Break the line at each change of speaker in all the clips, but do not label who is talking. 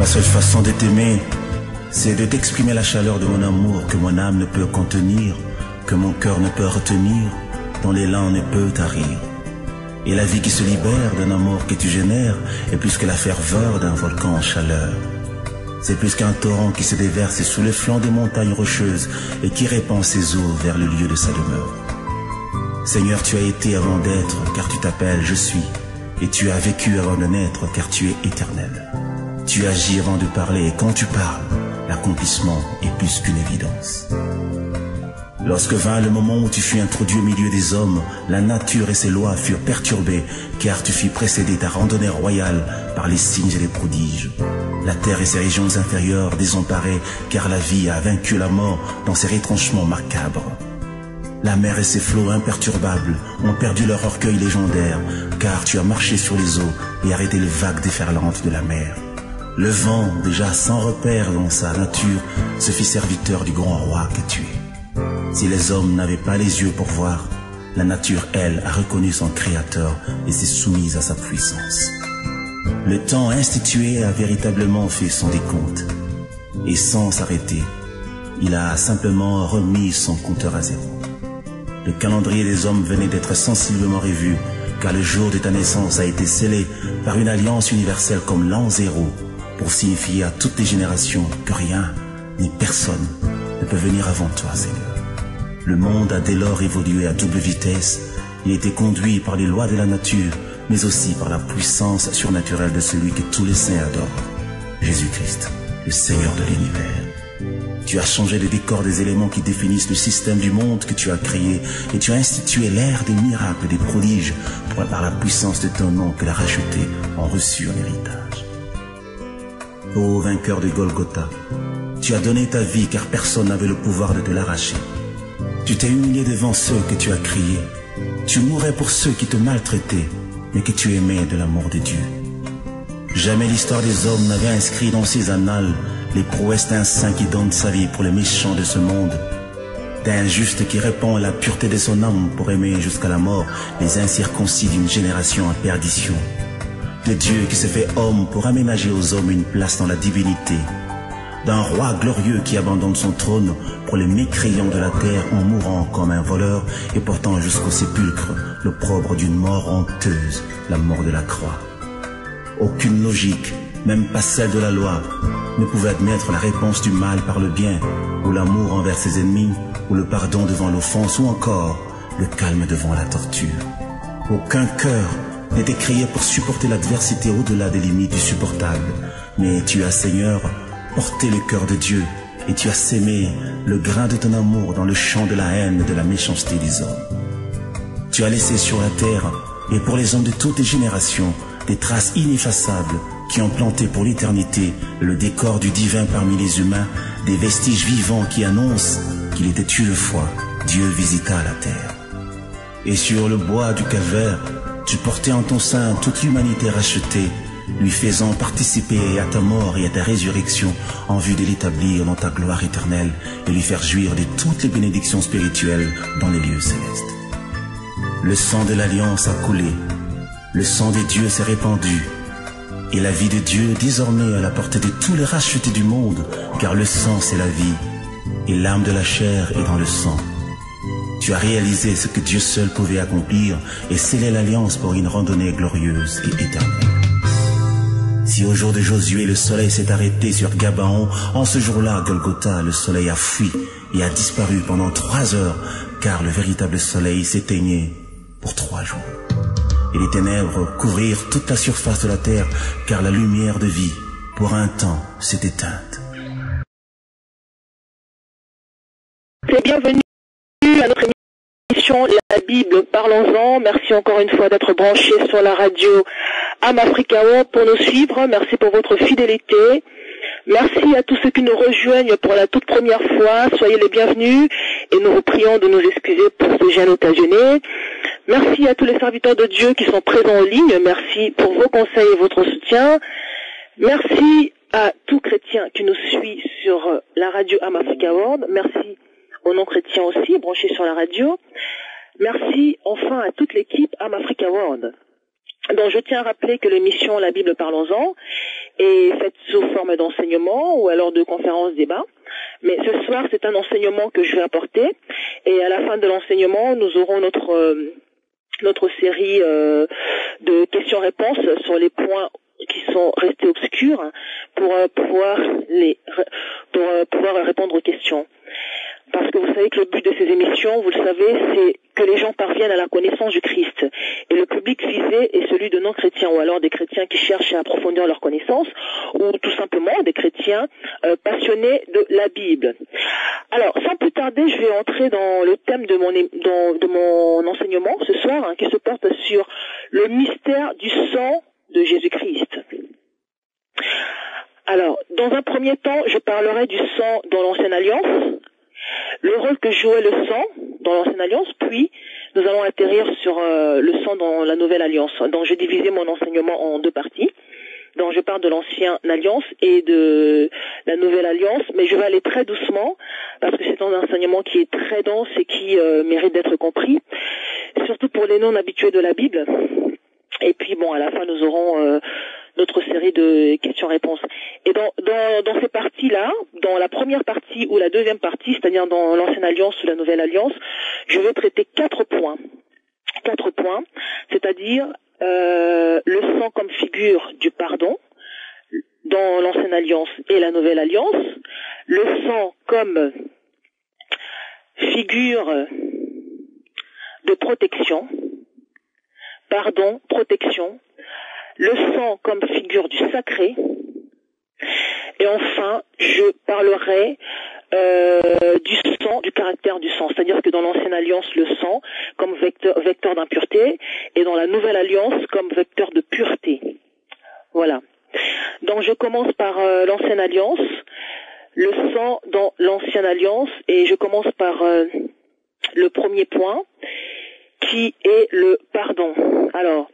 seule façon de t'aimer, c'est de t'exprimer la chaleur de mon amour que mon âme ne peut contenir, que mon cœur ne peut retenir, dont l'élan ne peut tarir. Et la vie qui se libère d'un amour que tu génères est plus que la ferveur d'un volcan en chaleur. C'est plus qu'un torrent qui se déverse sous le flanc des montagnes rocheuses et qui répand ses eaux vers le lieu de sa demeure. Seigneur, tu as été avant d'être, car tu t'appelles Je suis, et tu as vécu avant de naître, car tu es éternel. Tu agis avant de parler, et quand tu parles, l'accomplissement est plus qu'une évidence. Lorsque vint le moment où tu fus introduit au milieu des hommes, la nature et ses lois furent perturbées, car tu fus précédé ta randonnée royale par les signes et les prodiges. La terre et ses régions inférieures désemparées, car la vie a vaincu la mort dans ses retranchements macabres. La mer et ses flots imperturbables ont perdu leur orgueil légendaire, car tu as marché sur les eaux et arrêté les vagues déferlantes de la mer. Le vent, déjà sans repère dans sa nature, se fit serviteur du grand roi que tu es. Si les hommes n'avaient pas les yeux pour voir, la nature, elle, a reconnu son créateur et s'est soumise à sa puissance. Le temps institué a véritablement fait son décompte. Et sans s'arrêter, il a simplement remis son compteur à zéro. Le calendrier des hommes venait d'être sensiblement revu, car le jour de ta naissance a été scellé par une alliance universelle comme l'an zéro, pour signifier à toutes les générations que rien, ni personne, ne peut venir avant toi, Seigneur. Le monde a dès lors évolué à double vitesse. Il a été conduit par les lois de la nature, mais aussi par la puissance surnaturelle de celui que tous les saints adorent, Jésus-Christ, le Seigneur de l'univers. Tu as changé le décor des éléments qui définissent le système du monde que tu as créé, et tu as institué l'ère des miracles, des prodiges, par la puissance de ton nom que la racheté en reçu en héritage. Ô vainqueur de Golgotha, tu as donné ta vie car personne n'avait le pouvoir de te l'arracher. Tu t'es humilié devant ceux que tu as criés. Tu mourais pour ceux qui te maltraitaient, mais que tu aimais de l'amour de Dieu. Jamais l'histoire des hommes n'avait inscrit dans ses annales les prouesses d'un saint qui donne sa vie pour les méchants de ce monde, d'un juste qui répand la pureté de son âme pour aimer jusqu'à la mort les incirconcis d'une génération en perdition, de Dieu qui se fait homme pour aménager aux hommes une place dans la divinité, d'un roi glorieux qui abandonne son trône pour les mécréants de la terre en mourant comme un voleur et portant jusqu'au sépulcre l'opprobre d'une mort honteuse, la mort de la croix. Aucune logique, même pas celle de la loi, ne pouvait admettre la réponse du mal par le bien, ou l'amour envers ses ennemis, ou le pardon devant l'offense, ou encore le calme devant la torture. Aucun cœur n'était créé pour supporter l'adversité au-delà des limites du supportable, mais tu as, Seigneur, porté le cœur de Dieu, et tu as sémé le grain de ton amour dans le champ de la haine et de la méchanceté des hommes. Tu as laissé sur la terre, et pour les hommes de toutes les générations, des traces ineffaçables qui ont planté pour l'éternité le décor du divin parmi les humains, des vestiges vivants qui annoncent qu'il était une fois Dieu visita la terre. Et sur le bois du calvaire, tu portais en ton sein toute l'humanité rachetée, lui faisant participer à ta mort et à ta résurrection en vue de l'établir dans ta gloire éternelle et lui faire jouir de toutes les bénédictions spirituelles dans les lieux célestes. Le sang de l'alliance a coulé, le sang des dieux s'est répandu, et la vie de Dieu désormais à la portée de tous les rachetés du monde, car le sang c'est la vie, et l'âme de la chair est dans le sang. Tu as réalisé ce que Dieu seul pouvait accomplir et scellé l'alliance pour une randonnée glorieuse et éternelle. Si au jour de Josué le soleil s'est arrêté sur Gabaon, en ce jour-là, Golgotha, le soleil a fui et a disparu pendant 3 heures, car le véritable soleil s'éteignait pour 3 jours. Et les ténèbres couvrirent toute la surface de la terre, car la lumière de vie, pour un temps, s'est éteinte.
Bienvenue à notre émission La Bible, parlons-en. Merci encore une fois d'être branchés sur la radio Am Africa World pour nous suivre. Merci pour votre fidélité. Merci à tous ceux qui nous rejoignent pour la toute première fois. Soyez les bienvenus et nous vous prions de nous excuser pour ce gêne occasionné. Merci à tous les serviteurs de Dieu qui sont présents en ligne. Merci pour vos conseils et votre soutien. Merci à tout chrétien qui nous suit sur la radio Am Africa World. Merci aux non-chrétiens aussi, branchés sur la radio. Merci enfin à toute l'équipe Am Africa World. Donc je tiens à rappeler que l'émission La Bible Parlons-en est faite sous forme d'enseignement ou alors de conférence débat. Mais ce soir, c'est un enseignement que je vais apporter. Et à la fin de l'enseignement, nous aurons notre série de questions-réponses sur les points qui sont restés obscurs pour pouvoir répondre aux questions. Parce que vous savez que le but de ces émissions, vous le savez, c'est que les gens parviennent à la connaissance du Christ. Et le public visé est celui de non-chrétiens, ou alors des chrétiens qui cherchent à approfondir leur connaissance, ou tout simplement des chrétiens passionnés de la Bible. Alors, sans plus tarder, je vais entrer dans le thème de mon enseignement ce soir, qui se porte sur le mystère du sang de Jésus-Christ. Alors, dans un premier temps, je parlerai du sang dans l'Ancienne Alliance, le rôle que jouait le sang dans l'Ancienne Alliance, puis nous allons atterrir sur le sang dans la Nouvelle Alliance. Donc j'ai divisé mon enseignement en deux parties. Donc je parle de l'Ancienne Alliance et de la Nouvelle Alliance, mais je vais aller très doucement parce que c'est un enseignement qui est très dense et qui mérite d'être compris, surtout pour les non-habitués de la Bible. Et puis bon, à la fin nous aurons notre série de questions-réponses. Et dans ces parties-là, dans la première partie ou la deuxième partie, c'est-à-dire dans l'Ancienne Alliance ou la Nouvelle Alliance, je vais traiter 4 points. 4 points, c'est-à-dire le sang comme figure du pardon dans l'Ancienne Alliance et la Nouvelle Alliance, le sang comme figure de protection, pardon, protection, le sang comme figure du sacré, et enfin, je parlerai du sang, du caractère du sang, c'est-à-dire que dans l'Ancienne Alliance, le sang comme vecteur d'impureté, et dans la Nouvelle Alliance comme vecteur de pureté. Voilà. Donc je commence par l'Ancienne Alliance, le sang dans l'Ancienne Alliance, et je commence par le premier point, qui est le pardon. Alors,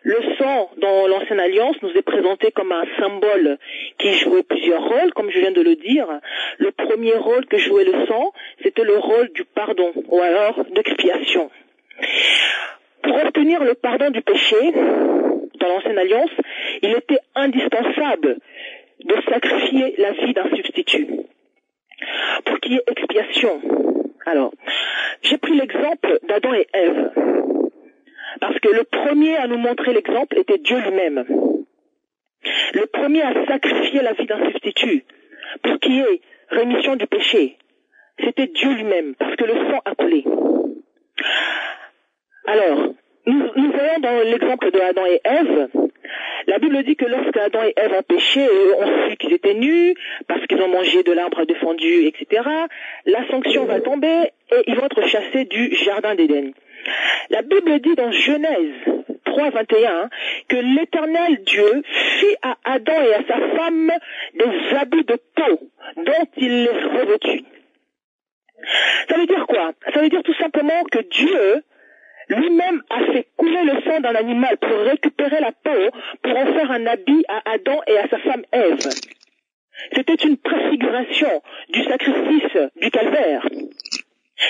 le sang dans l'Ancienne Alliance nous est présenté comme un symbole qui jouait plusieurs rôles, comme je viens de le dire. Le premier rôle que jouait le sang, c'était le rôle du pardon, ou alors d'expiation. Pour obtenir le pardon du péché, dans l'Ancienne Alliance, il était indispensable de sacrifier la vie d'un substitut pour qu'il y ait expiation. Alors, j'ai pris l'exemple d'Adam et Ève, parce que le premier à nous montrer l'exemple était Dieu lui-même. Le premier à sacrifier la vie d'un substitut pour qu'il y ait rémission du péché, c'était Dieu lui-même, parce que le sang a coulé. Alors, nous voyons dans l'exemple de Adam et Ève, la Bible dit que lorsque Adam et Ève ont péché, on sait qu'ils étaient nus, parce qu'ils ont mangé de l'arbre défendu, etc., la sanction va tomber et ils vont être chassés du jardin d'Éden. La Bible dit dans Genèse 3:21 que l'Éternel Dieu fit à Adam et à sa femme des habits de peau dont il les revêtit. Ça veut dire quoi? Ça veut dire tout simplement que Dieu lui-même a fait couler le sang d'un animal pour récupérer la peau, pour en faire un habit à Adam et à sa femme Ève. C'était une préfiguration du sacrifice du calvaire.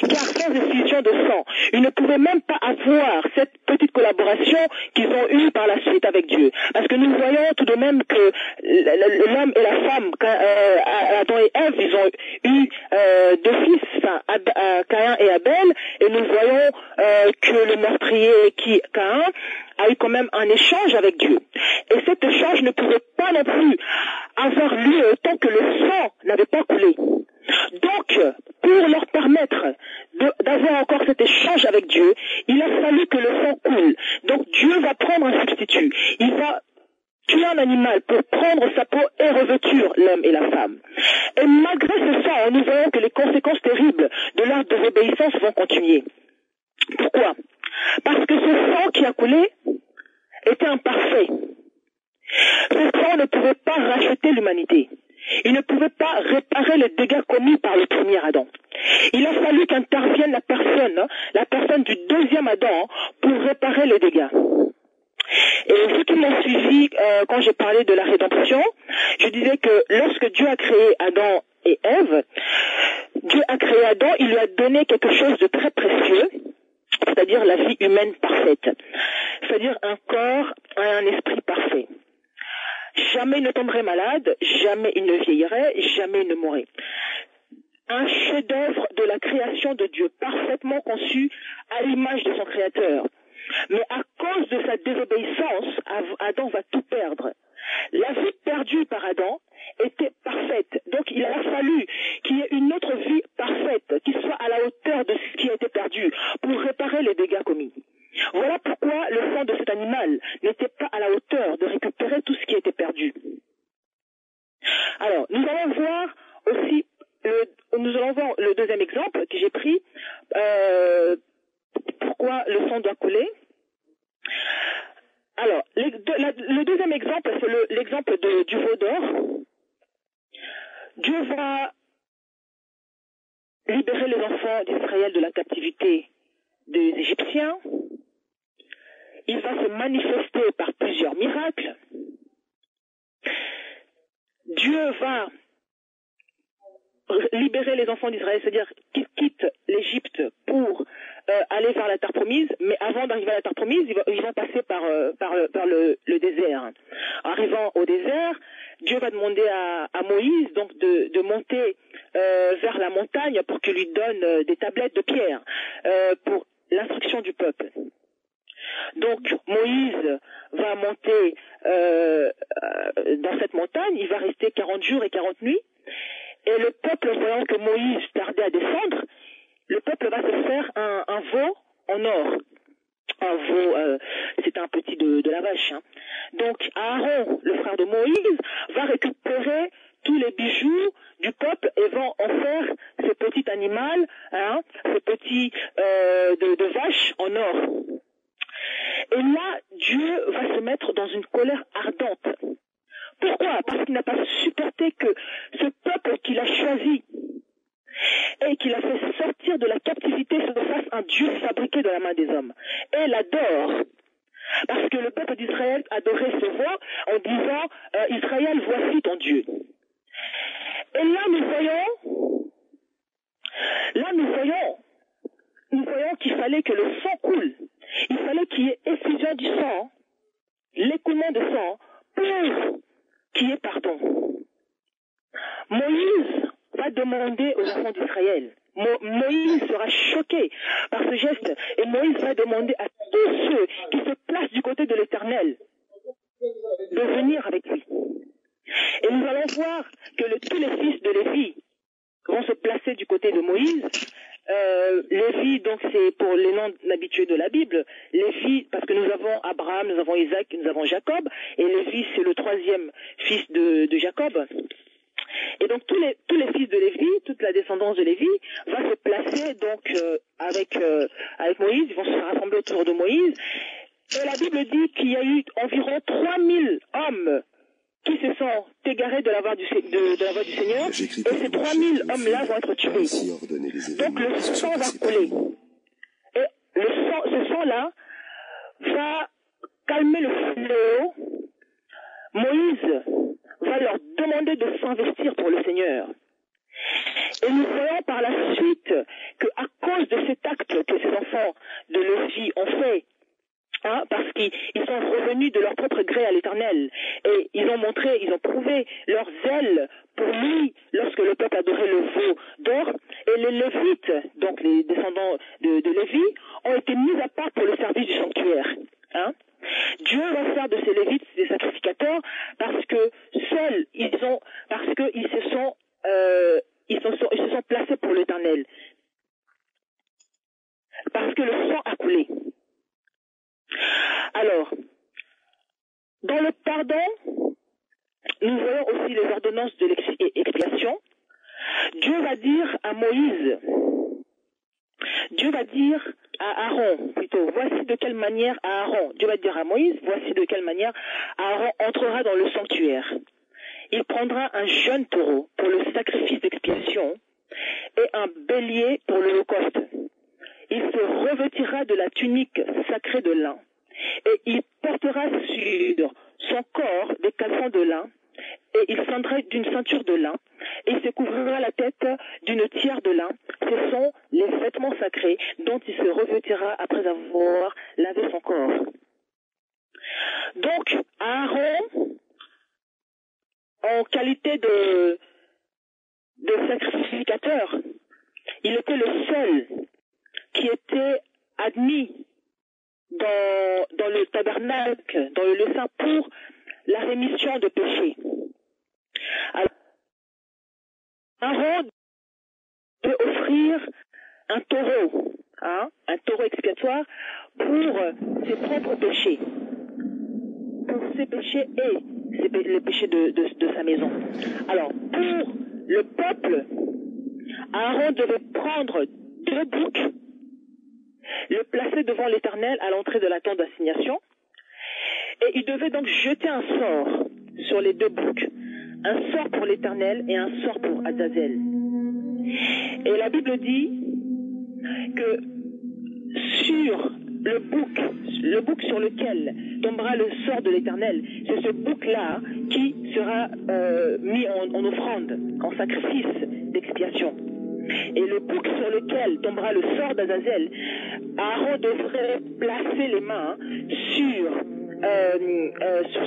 Car sans effusion de sang, ils ne pouvaient même pas avoir cette petite collaboration qu'ils ont eue par la suite avec Dieu. Parce que nous voyons tout de même que l'homme et la femme, Adam et Ève, ils ont eu 2 fils, Caïn et Abel, et nous voyons que le meurtrier Caïn a eu quand même un échange avec Dieu. Et cet échange ne pouvait pas non plus avoir lieu tant que le sang n'avait pas coulé. Donc, pour leur permettre d'avoir encore cet échange avec Dieu, il a fallu que le sang coule. Donc Dieu va prendre un substitut. Il va tuer un animal pour prendre sa peau et revêtir l'homme et la femme. Et malgré ce sang, nous voyons que les conséquences terribles de l'acte de désobéissance vont continuer. Pourquoi? Parce que ce sang qui a coulé était imparfait. Ce sang ne pouvait pas racheter l'humanité. Il ne pouvait pas réparer les dégâts commis par le premier Adam. Il a fallu qu'intervienne la personne du deuxième Adam pour réparer les dégâts. Et ceux qui m'ont suivi quand j'ai parlé de la rédemption, je disais que lorsque Dieu a créé Adam et Ève, Dieu a créé Adam, il lui a donné quelque chose de très précieux, c'est-à-dire la vie humaine parfaite, c'est-à-dire un corps et un esprit parfait. Jamais il ne tomberait malade, jamais il ne vieillirait, jamais il ne mourrait. Un chef-d'œuvre de la création de Dieu, parfaitement conçu à l'image de son Créateur. Mais à cause de sa désobéissance, Adam va tout perdre. La vie perdue par Adam était parfaite. Donc il a fallu qu'il y ait une autre vie parfaite, qui soit à la hauteur de ce qui a été perdu, pour réparer les dégâts commis. Voilà pourquoi le sang de cet animal n'était pas à la hauteur de récupérer tout ce qui était perdu. Alors, nous allons voir aussi, le deuxième exemple que j'ai pris, pourquoi le sang doit couler. Alors, le deuxième exemple, c'est l'exemple du veau d'or. Dieu va libérer les enfants d'Israël de la captivité des Égyptiens. Il va se manifester par plusieurs miracles. Dieu va libérer les enfants d'Israël, c'est-à-dire qu'ils quittent l'Égypte pour aller vers la terre promise, mais avant d'arriver à la terre promise, ils vont passer par le désert. Arrivant au désert, Dieu va demander à Moïse donc de monter vers la montagne pour qu'il lui donne des tablettes de pierre pour l'instruction du peuple. Donc Moïse va monter dans cette montagne, il va rester 40 jours et 40 nuits, et le peuple, voyant que Moïse tardait à descendre, le peuple va se faire un veau en or. Un veau, c'est un petit de la vache. Hein. Donc Aaron, le frère de Moïse, va récupérer tous les bijoux du peuple et va en faire ce petit animal, hein, ce petit de vache en or. Et là, Dieu va se mettre dans une colère ardente. Pourquoi? Parce qu'il n'a pas supporté que ce peuple qu'il a choisi et qu'il a fait sortir de la captivité se fasse un Dieu fabriqué de la main des hommes. Et l'adore. Parce que le peuple d'Israël adorait ce veau en disant Israël, voici ton Dieu. Et là nous voyons qu'il fallait que le sang coule. Il fallait qu'il y ait effusion du sang, l'écoulement de sang, pour qu'il y ait pardon. Moïse va demander aux enfants d'Israël. Moïse sera choqué par ce geste et Moïse va demander à tous ceux qui se placent du côté de l'Éternel de venir avec lui. Et nous allons voir que tous les fils de Lévi vont se placer du côté de Moïse. Lévi, donc c'est pour les noms habitués de la Bible. Lévi, parce que nous avons Abraham, nous avons Isaac, nous avons Jacob, et Lévi c'est le troisième fils de Jacob. Et donc tous les fils de Lévi, toute la descendance de Lévi va se placer donc avec Moïse, ils vont se rassembler autour de Moïse. Et la Bible dit qu'il y a eu environ 3000 hommes qui se sont égarés de la voie du Seigneur, et ces 3000 hommes-là vont être tués. Donc le sang va couler. Et ce sang-là va calmer le fléau. Moïse va leur demander de s'investir pour le Seigneur. Et nous voyons par la suite qu'à cause de cet acte que ces enfants de Lévi ont fait, hein, parce qu'ils sont revenus de leur propre gré à l'Éternel, et ils ont prouvé leur zèle pour lui lorsque le peuple adorait le veau d'or, et les Lévites, donc les descendants de Lévi, ont été mis à part pour le service du sanctuaire. Hein. Dieu va faire de ces Lévites des sacrificateurs parce que seuls ils se sont placés pour l'Éternel. Parce que le sang a coulé. Alors, dans le pardon, nous voyons aussi les ordonnances de l'expiation. Dieu va dire à Aaron, voici de quelle manière Dieu va dire à Moïse, voici de quelle manière Aaron entrera dans le sanctuaire. Il prendra un jeune taureau pour le sacrifice d'expiation et un bélier pour l'holocauste. Il se revêtira de la tunique sacrée de lin et il portera sur son corps des caleçons de lin et il fendra d'une ceinture de lin et il se couvrira la tête d'une tiare de lin. Ce sont les vêtements sacrés dont il se revêtira après avoir lavé son corps. Donc Aaron en qualité de sacrificateur, il était le seul qui était admis dans le tabernacle, dans le lieu saint, pour la rémission de péchés. Alors, Aaron peut offrir un taureau expiatoire pour ses propres péchés, pour ses péchés et les péchés de sa maison. Alors, pour le peuple, Aaron devait prendre 2 boucs, le placer devant l'Éternel à l'entrée de la tente d'assignation, et il devait donc jeter un sort sur les 2 boucs, un sort pour l'Éternel et un sort pour Azazel. Et la Bible dit que sur le bouc sur lequel tombera le sort de l'Éternel, c'est ce bouc-là qui sera mis en offrande, en sacrifice d'expiation. Et le bouc sur lequel tombera le sort d'Azazel, Aaron devrait placer les mains sur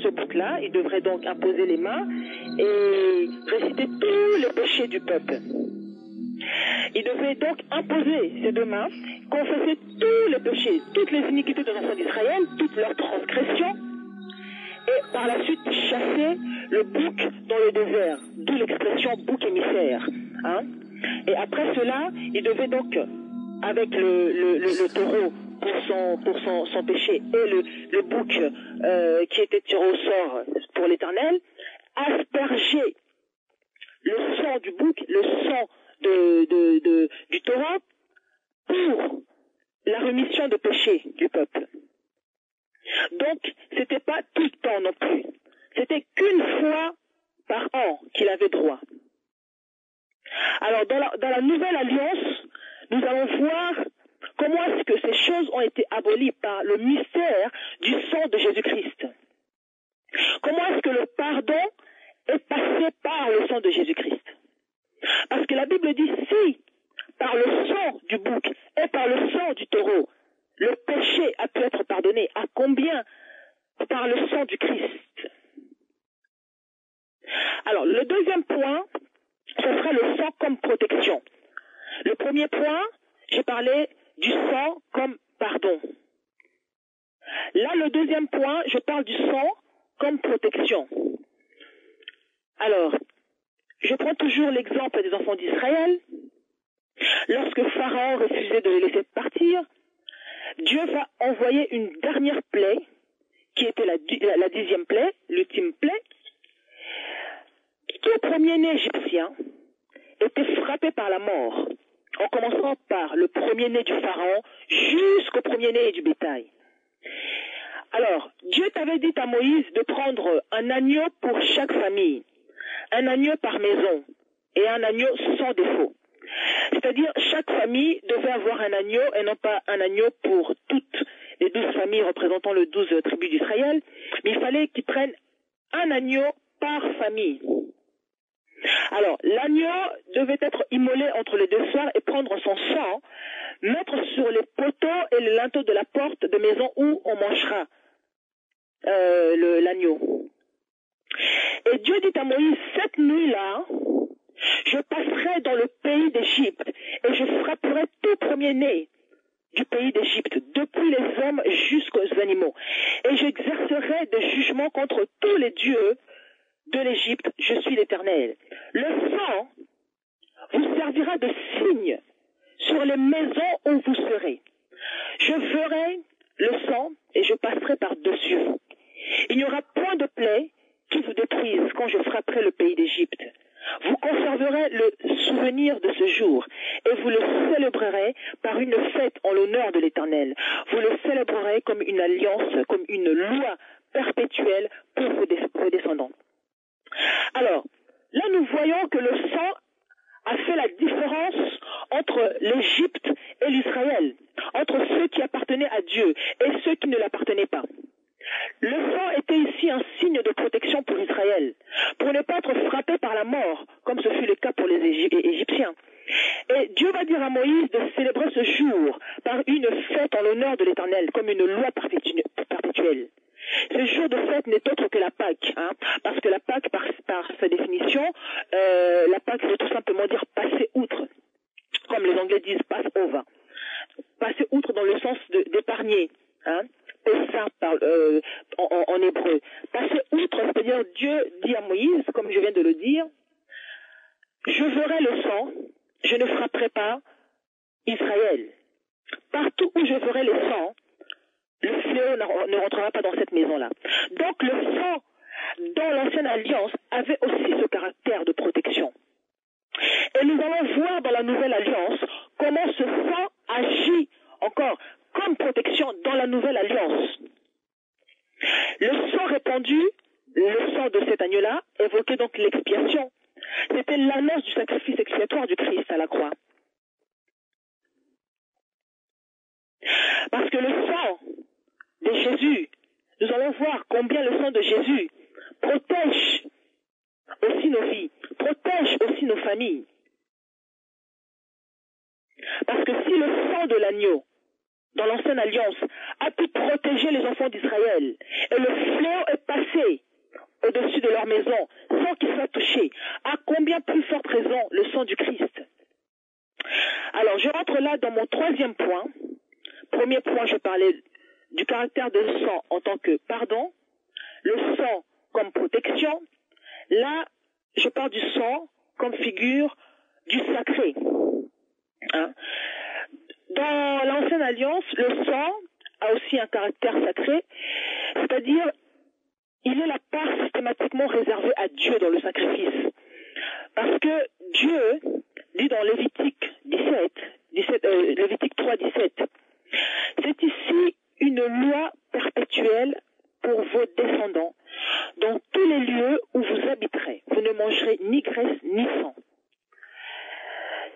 ce bouc-là. Il devrait donc imposer les mains et réciter tous les péchés du peuple. Il devait donc imposer ses 2 mains, confesser tous les péchés, toutes les iniquités des enfants d'Israël, toutes leurs transgressions, et par la suite chasser le bouc dans le désert, d'où l'expression bouc émissaire. Et après cela, il devait donc, avec le taureau pour son péché et le bouc qui était tiré au sort pour l'Éternel, asperger le sang du bouc, le sang du taureau pour la rémission de péché du peuple. Donc, c'était pas tout le temps non plus. C'était qu'une fois par an qu'il avait droit. Alors, dans la nouvelle alliance, nous allons voir comment est-ce que ces choses ont été abolies par le mystère du sang de Jésus-Christ. Comment est-ce que le pardon est passé par le sang de Jésus-Christ? Parce que la Bible dit, si par le sang du bouc et par le sang du taureau, le péché a pu être pardonné, à combien par le sang du Christ? Alors, le deuxième point, ce sera le sang comme protection. Le premier point, j'ai parlé du sang comme pardon. Là, le deuxième point, je parle du sang comme protection. Alors, je prends toujours l'exemple des enfants d'Israël. Lorsque Pharaon refusait de les laisser partir, Dieu va envoyer une dernière plaie, qui était la 10e plaie, l'ultime plaie. Tout premier-né égyptien était frappé par la mort, en commençant par le premier-né du Pharaon jusqu'au premier-né du bétail. Alors, Dieu t'avait dit à Moïse de prendre un agneau pour chaque famille, un agneau par maison et un agneau sans défaut. C'est-à-dire, chaque famille devait avoir un agneau et non pas un agneau pour toutes les 12 familles représentant les 12 tribus d'Israël, mais il fallait qu'ils prennent un agneau par famille. Alors, l'agneau devait être immolé entre les 2 soirs et prendre son sang, mettre sur les poteaux et les linteaux de la porte de maison où on mangera l'agneau. Et Dieu dit à Moïse, cette nuit-là, je passerai dans le pays d'Égypte et je frapperai tout premier-né du pays d'Égypte, depuis les hommes jusqu'aux animaux. Et j'exercerai des jugements contre tous les dieux de l'Égypte, je suis l'Éternel. Le sang vous servira de signe sur les maisons où vous serez. Je ferai le sang et je passerai par-dessus vous. Il n'y aura point de plaie qui vous détruise quand je frapperai le pays d'Égypte. Vous conserverez le souvenir de ce jour et vous le célébrerez par une fête en l'honneur de l'Éternel. Vous le célébrerez comme une alliance, comme une loi perpétuelle pour vos descendants. Alors, là nous voyons que le sang a fait la différence entre l'Égypte et l'Israël, entre ceux qui appartenaient à Dieu et ceux qui ne l'appartenaient pas. Le sang était ici un signe de protection pour Israël, pour ne pas être frappé par la mort, comme ce fut le cas pour les Égyptiens. Et Dieu va dire à Moïse de célébrer ce jour par une fête en l'honneur de l'Éternel, comme une loi perpétuelle. Ce jour de fête n'est autre que la Pâque, parce que la Pâque, par sa définition, protection, la Pâque veut tout simplement dire passer outre, comme les Anglais disent pass over. Passer outre dans le sens d'épargner, hein, Pessa en hébreu. Passer outre, c'est-à-dire Dieu dit à Moïse, comme je viens de le dire, je verrai le sang, je ne frapperai pas Israël. Partout où je verrai le sang, le fléau ne rentrera pas dans cette maison-là. Donc le sang dans l'ancienne alliance avait aussi ce caractère de protection. Et nous allons voir dans la nouvelle alliance comment ce sang agit encore comme protection dans la nouvelle alliance. Le sang répandu, le sang de cet agneau-là, évoquait donc l'expiation. C'était l'annonce du sacrifice expiatoire du Christ à la croix. Parce que le sang de Jésus, nous allons voir combien le sang de Jésus protège aussi nos vies, protège aussi nos familles. Parce que si le sang de l'agneau, dans l'ancienne alliance, a pu protéger les enfants d'Israël, et le fléau est passé au-dessus de leur maison, sans qu'ils soient touchés, à combien plus forte raison le sang du Christ? Alors, je rentre là dans mon troisième point. Premier point, je parlais du caractère de sang en tant que pardon, le sang comme protection. Là, je parle du sang comme figure du sacré. Hein? Dans l'ancienne alliance, le sang a aussi un caractère sacré, c'est-à-dire il est la part systématiquement réservée à Dieu dans le sacrifice. Parce que Dieu dit dans Lévitique 3:17, c'est ici une loi perpétuelle pour vos descendants. Dans tous les lieux où vous habiterez, vous ne mangerez ni graisse ni sang.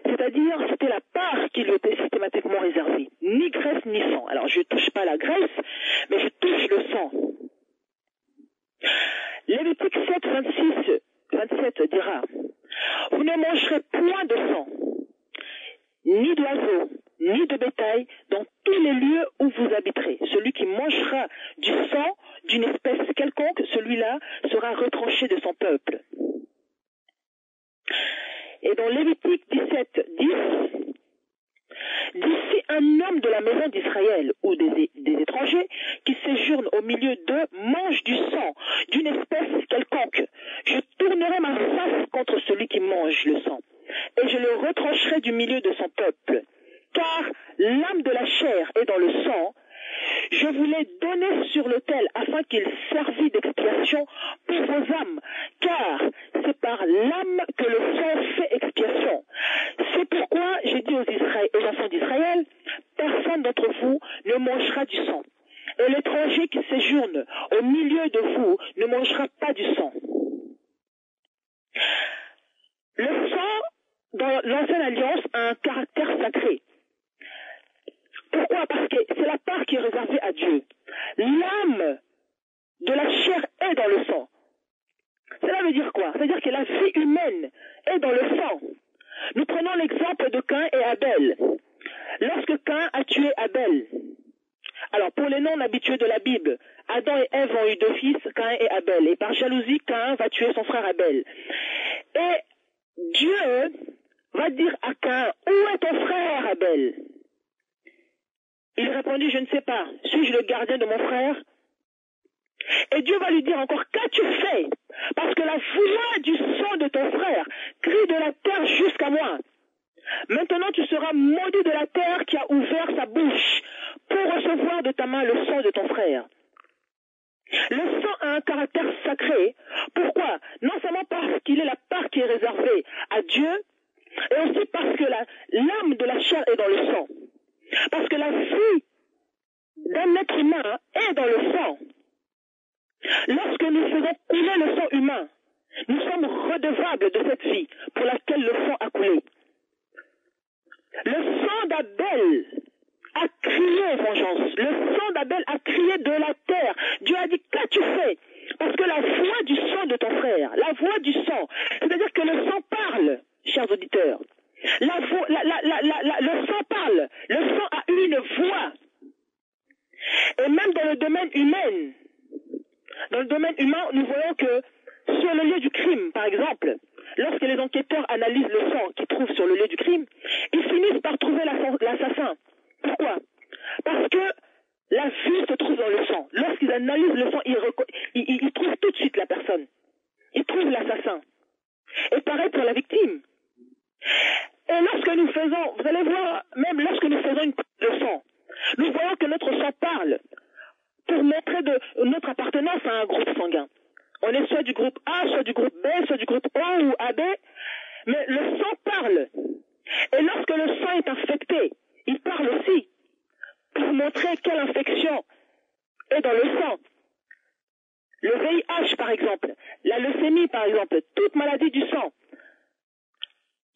C'est-à-dire, c'était la part qui lui était systématiquement réservée. Ni graisse ni sang. Alors, je ne touche pas la graisse, mais je touche le sang. Lévitique 7:27 dira, vous ne mangerez point de sang, ni d'oiseaux, ni de bétail, dans tous les lieux où vous habiterez. Celui qui mangera du sang d'une espèce quelconque, celui-là sera retranché de son peuple. Et dans Lévitique 17:10, d'ici un homme de la maison d'Israël ou des étrangers qui séjournent au milieu d'eux mange du sang d'une espèce quelconque, je tournerai ma face contre celui qui mange le sang, et je le retrancherai du milieu de son peuple. Car l'âme de la chair est dans le sang, je vous l'ai donné sur l'autel afin qu'il servît d'expiation pour vos âmes, car c'est par l'âme que le sang fait expiation. C'est pourquoi j'ai dit aux enfants d'Israël, personne d'entre vous ne mangera du sang. Et l'étranger qui séjourne au milieu de vous ne mangera pas du sang. Le sang, dans l'ancienne alliance, a un caractère sacré. Pourquoi? Parce que c'est la part qui est réservée à Dieu. L'âme de la chair est dans le sang. Cela veut dire quoi? C'est-à-dire que la vie humaine est dans le sang. Nous prenons l'exemple de Caïn et Abel. Lorsque Caïn a tué Abel, alors pour les non-habitués de la Bible, Adam et Ève ont eu deux fils, Caïn et Abel. Et par jalousie, Caïn va tuer son frère Abel. Et Dieu va dire à Caïn, où est ton frère Abel? Il répondit, je ne sais pas, suis-je le gardien de mon frère? Et Dieu va lui dire encore, qu'as-tu fait? Parce que la voix du sang de ton frère crie de la terre jusqu'à moi. Maintenant tu seras maudit de la terre qui a ouvert sa bouche pour recevoir de ta main le sang de ton frère. Le sang a un caractère sacré. Pourquoi? Non seulement parce qu'il est la part qui est réservée à Dieu, et aussi parce que l'âme de la chair est dans le sang. Parce que la vie d'un être humain est dans le sang. Lorsque nous faisons couler le sang humain, nous sommes redevables de cette vie pour laquelle le sang a coulé. Le sang d'Abel a crié vengeance. Le sang d'Abel a crié de la terre. Dieu a dit, qu'as-tu fait? Parce que la voix du sang de ton frère, la voix du sang, c'est-à-dire que le sang parle, chers auditeurs. Le sang parle. Le sang a une voix. Et même dans le domaine humain, nous voyons que sur le lieu du crime, par exemple, lorsque les enquêteurs analysent le sang qu'ils trouvent sur le lieu du crime, ils finissent par trouver l'assassin. Pourquoi? Parce que la vue se trouve dans le sang. Lorsqu'ils analysent le sang, ils trouvent tout de suite la personne. Ils trouvent l'assassin. Et pareil pour la victime. Et lorsque nous faisons, vous allez voir, même lorsque nous faisons une prise de sang, nous voyons que notre sang parle pour montrer notre appartenance à un groupe sanguin. On est soit du groupe A, soit du groupe B, soit du groupe O ou AB, mais le sang parle. Et lorsque le sang est infecté, il parle aussi pour montrer quelle infection est dans le sang. Le VIH, par exemple, la leucémie, par exemple, toute maladie du sang.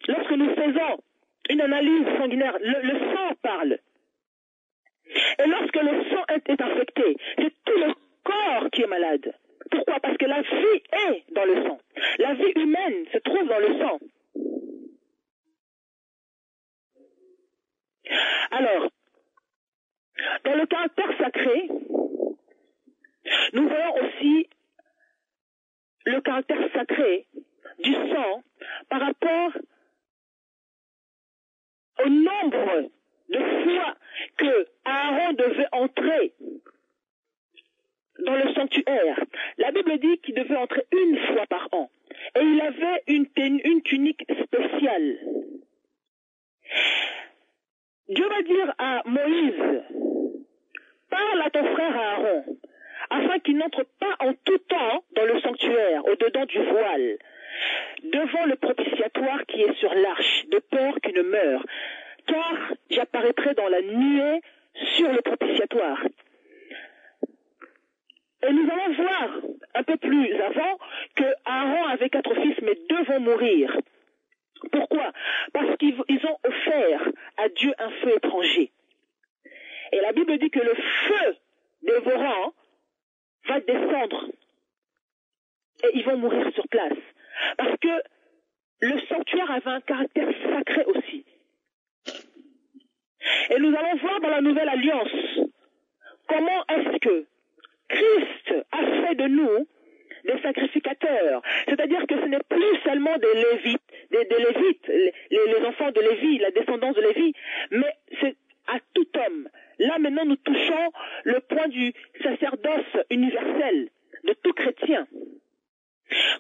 Lorsque nous faisons une analyse sanguinaire, le sang parle. Et lorsque le sang est infecté, c'est tout le corps qui est malade. Pourquoi? Parce que la vie est dans le sang. La vie humaine se trouve dans le sang. Alors, dans le caractère sacré, nous voyons aussi le caractère sacré du sang par rapport au nombre de fois que Aaron devait entrer dans le sanctuaire. La Bible dit qu'il devait entrer une fois par an. Et il avait une tunique spéciale. Dieu va dire à Moïse, parle à ton frère Aaron, afin qu'il n'entre pas en tout temps dans le sanctuaire, au-dedans du voile, devant le propitiatoire qui est sur l'arche, de peur qu'il ne meure, car j'apparaîtrai dans la nuée sur le propitiatoire. Et nous allons voir un peu plus avant que Aaron avait 4 fils, mais 2 vont mourir. Pourquoi? Parce qu'ils ont offert à Dieu un feu étranger. Et la Bible dit que le feu dévorant va descendre. Et ils vont mourir sur place. Parce que le sanctuaire avait un caractère sacré aussi. Et nous allons voir dans la Nouvelle Alliance comment est-ce que Christ a fait de nous des sacrificateurs. C'est-à-dire que ce n'est plus seulement des Lévites, les enfants de Lévi, la descendance de Lévi, mais c'est à tout homme. Là maintenant nous touchons le point du sacerdoce universel de tout chrétien.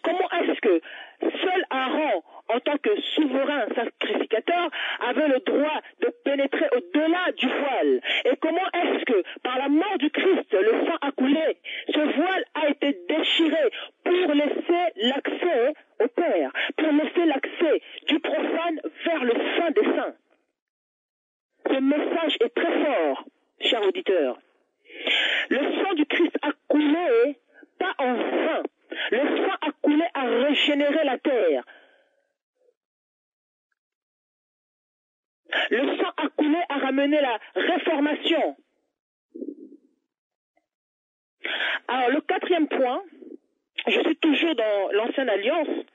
Comment est-ce que seul Aaron, en tant que souverain sacrificateur, avait le droit de pénétrer au-delà du voile? Et comment est-ce que, par la mort du Christ, le sang a coulé, ce voile a été déchiré pour laisser l'accès au Père, pour laisser l'accès du profane vers le Saint des Saints? Ce message est très fort, chers auditeurs. Le sang du Christ a coulé, pas en vain. Le sang a coulé à régénérer la terre. Le sang a coulé à ramener la réformation. Alors, le 4e point, je suis toujours dans l'Ancienne Alliance.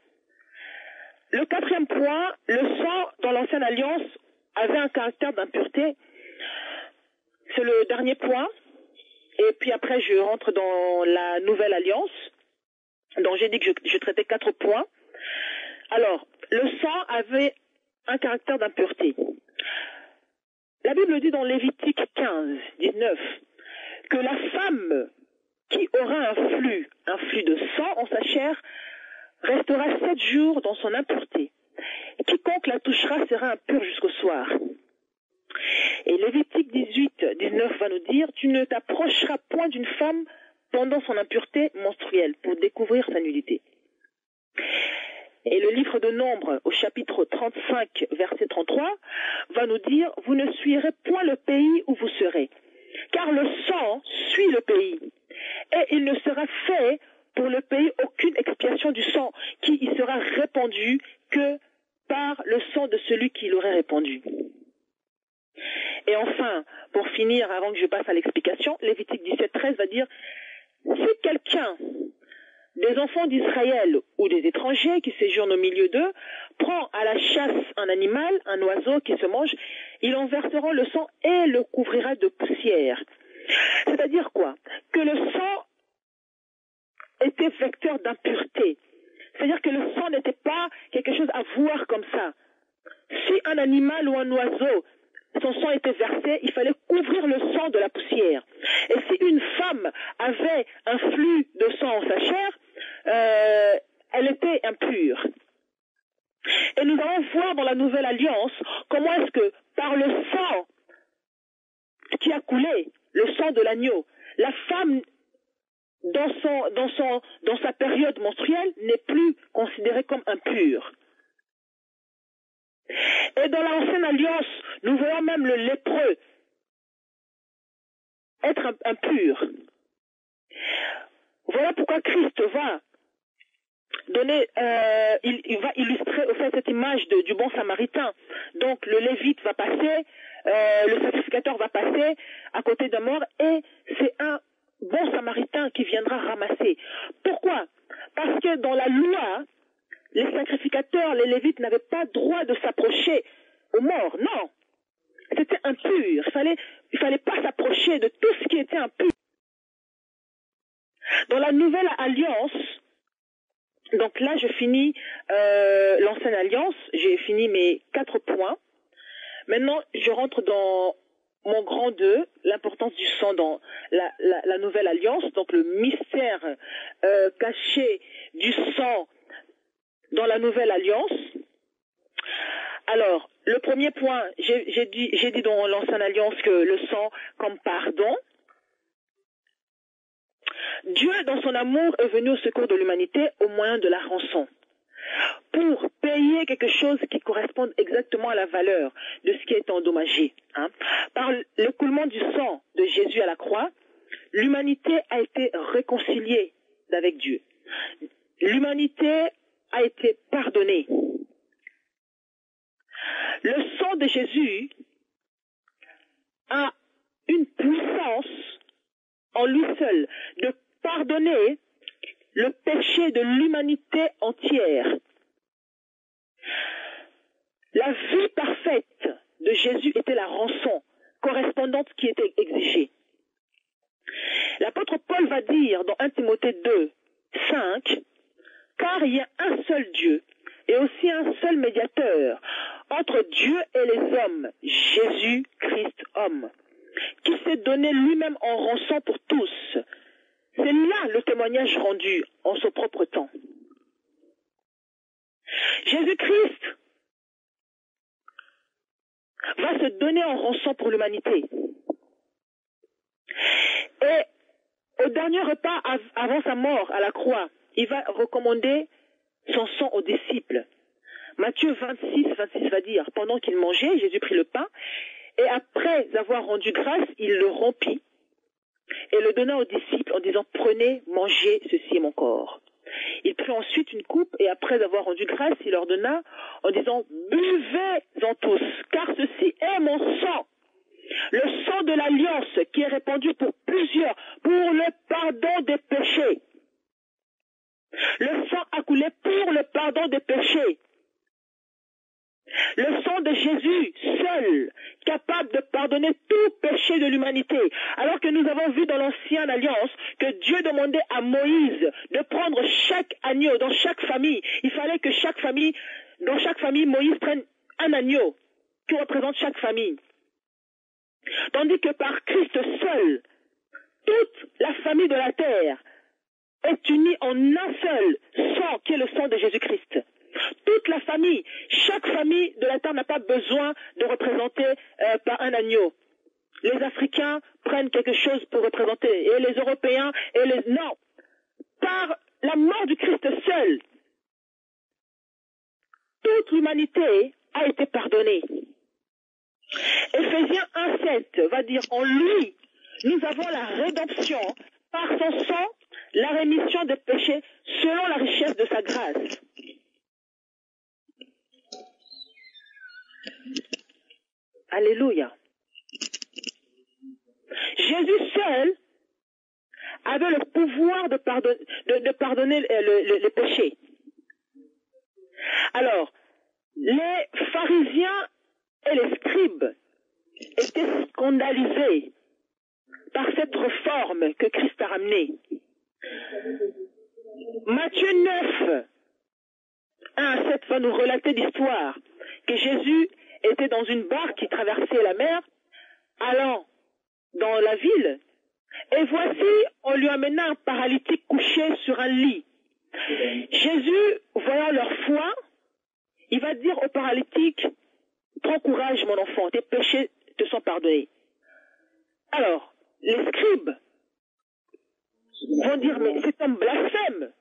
Le 4e point, le sang dans l'Ancienne Alliance avait un caractère d'impureté. C'est le dernier point. Et puis après, je rentre dans la Nouvelle Alliance. Donc j'ai dit que je traitais 4 points. Alors, le sang avait un caractère d'impureté. La Bible dit dans Lévitique 15, 19, que la femme qui aura un flux de sang en sa chair, restera 7 jours dans son impureté. Quiconque la touchera sera impur jusqu'au soir. Et Lévitique 18, 19 va nous dire, tu ne t'approcheras point d'une femme pendant son impureté menstruelle pour découvrir sa nudité. Et le livre de Nombres, au chapitre 35, verset 33, va nous dire, vous ne suivrez point le pays où vous serez, car le sang suit le pays, et il ne sera fait pour le pays aucune expiation du sang qui y sera répandu que par le sang de celui qui l'aurait répandu. Et enfin, pour finir, avant que je passe à l'explication, Lévitique 17, 13 va dire, si quelqu'un des enfants d'Israël ou des étrangers qui séjournent au milieu d'eux prend à la chasse un animal, un oiseau qui se mange, ils en verseront le sang et le couvrira de poussière. C'est-à-dire quoi? Que le sang était vecteur d'impureté. C'est-à-dire que le sang n'était pas quelque chose à voir comme ça. Si un animal ou un oiseau, son sang était versé, il fallait couvrir le sang de la poussière. Et si une femme avait un flux de sang en sa chair, elle était impure. Et nous allons voir dans la Nouvelle Alliance comment est-ce que par le sang qui a coulé, le sang de l'agneau, la femme dans sa période menstruelle n'est plus considérée comme impure. Et dans l'Ancienne Alliance, nous voyons même le lépreux être impur. Voilà pourquoi Christ va donner, il va illustrer au fait cette image du bon samaritain. Donc le lévite va passer, le sacrificateur va passer à côté d'un mort et c'est un bon samaritain qui viendra ramasser. Pourquoi? Parce que dans la loi, les sacrificateurs, les lévites n'avaient pas droit de s'approcher aux morts. Non, c'était impur. Il fallait pas s'approcher de tout ce qui était impur. Dans la Nouvelle Alliance, donc là je finis l'Ancienne Alliance, j'ai fini mes 4 points. Maintenant je rentre dans mon grand 2, l'importance du sang dans la Nouvelle Alliance, donc le mystère caché du sang dans la Nouvelle Alliance. Alors, le premier point, j'ai dit dans l'Ancienne Alliance que le sang comme pardon. Dieu, dans son amour, est venu au secours de l'humanité au moyen de la rançon, pour payer quelque chose qui corresponde exactement à la valeur de ce qui est endommagé. Par l'écoulement du sang de Jésus à la croix, l'humanité a été réconciliée avec Dieu. L'humanité a été pardonnée. Le sang de Jésus a une puissance en lui seul de pardonner le péché de l'humanité entière. La vie parfaite de Jésus était la rançon correspondante qui était exigée. L'apôtre Paul va dire dans 1 Timothée 2, 5, « Car il y a un seul Dieu et aussi un seul médiateur entre Dieu et les hommes, Jésus-Christ homme, qui s'est donné lui-même en rançon pour tous. » C'est là le témoignage rendu en son propre temps. Jésus-Christ va se donner en rançon pour l'humanité. Et au dernier repas avant sa mort à la croix, il va recommander son sang aux disciples. Matthieu 26 va dire, pendant qu'il mangeait, Jésus prit le pain, et après avoir rendu grâce, il le rompit et le donna aux disciples en disant, prenez, mangez, ceci est mon corps. Il prit ensuite une coupe et après avoir rendu grâce, il leur donna en disant, buvez-en tous, car ceci est mon sang, le sang de l'alliance qui est répandu pour plusieurs, pour le pardon des péchés. Le sang a coulé pour le pardon des péchés. Le sang de Jésus, seul, capable de pardonner tout péché de l'humanité. Alors que nous avons vu dans l'Ancienne Alliance que Dieu demandait à Moïse de prendre chaque agneau dans chaque famille. Il fallait que dans chaque famille, Moïse prenne un agneau qui représente chaque famille. Tandis que par Christ seul, toute la famille de la terre est unie en un seul sang qui est le sang de Jésus-Christ. Toute la famille, chaque famille de la terre n'a pas besoin de représenter par un agneau. Les Africains prennent quelque chose pour représenter, et les Européens, Non, par la mort du Christ seul, toute l'humanité a été pardonnée. Éphésiens 1,7 va dire, en lui, nous avons la rédemption, par son sang, la rémission des péchés, selon la richesse de sa grâce. Alléluia. Jésus seul avait le pouvoir de pardonner les péchés. Alors, les pharisiens et les scribes étaient scandalisés par cette réforme que Christ a ramenée. Matthieu 9 1-7 va nous relater l'histoire que Jésus était dans une barque qui traversait la mer, allant dans la ville, et voici, on lui amena un paralytique couché sur un lit. Jésus, voyant leur foi, il va dire au paralytique, prends courage mon enfant, tes péchés te sont pardonnés. Alors, les scribes vont dire, mais c'est un blasphème.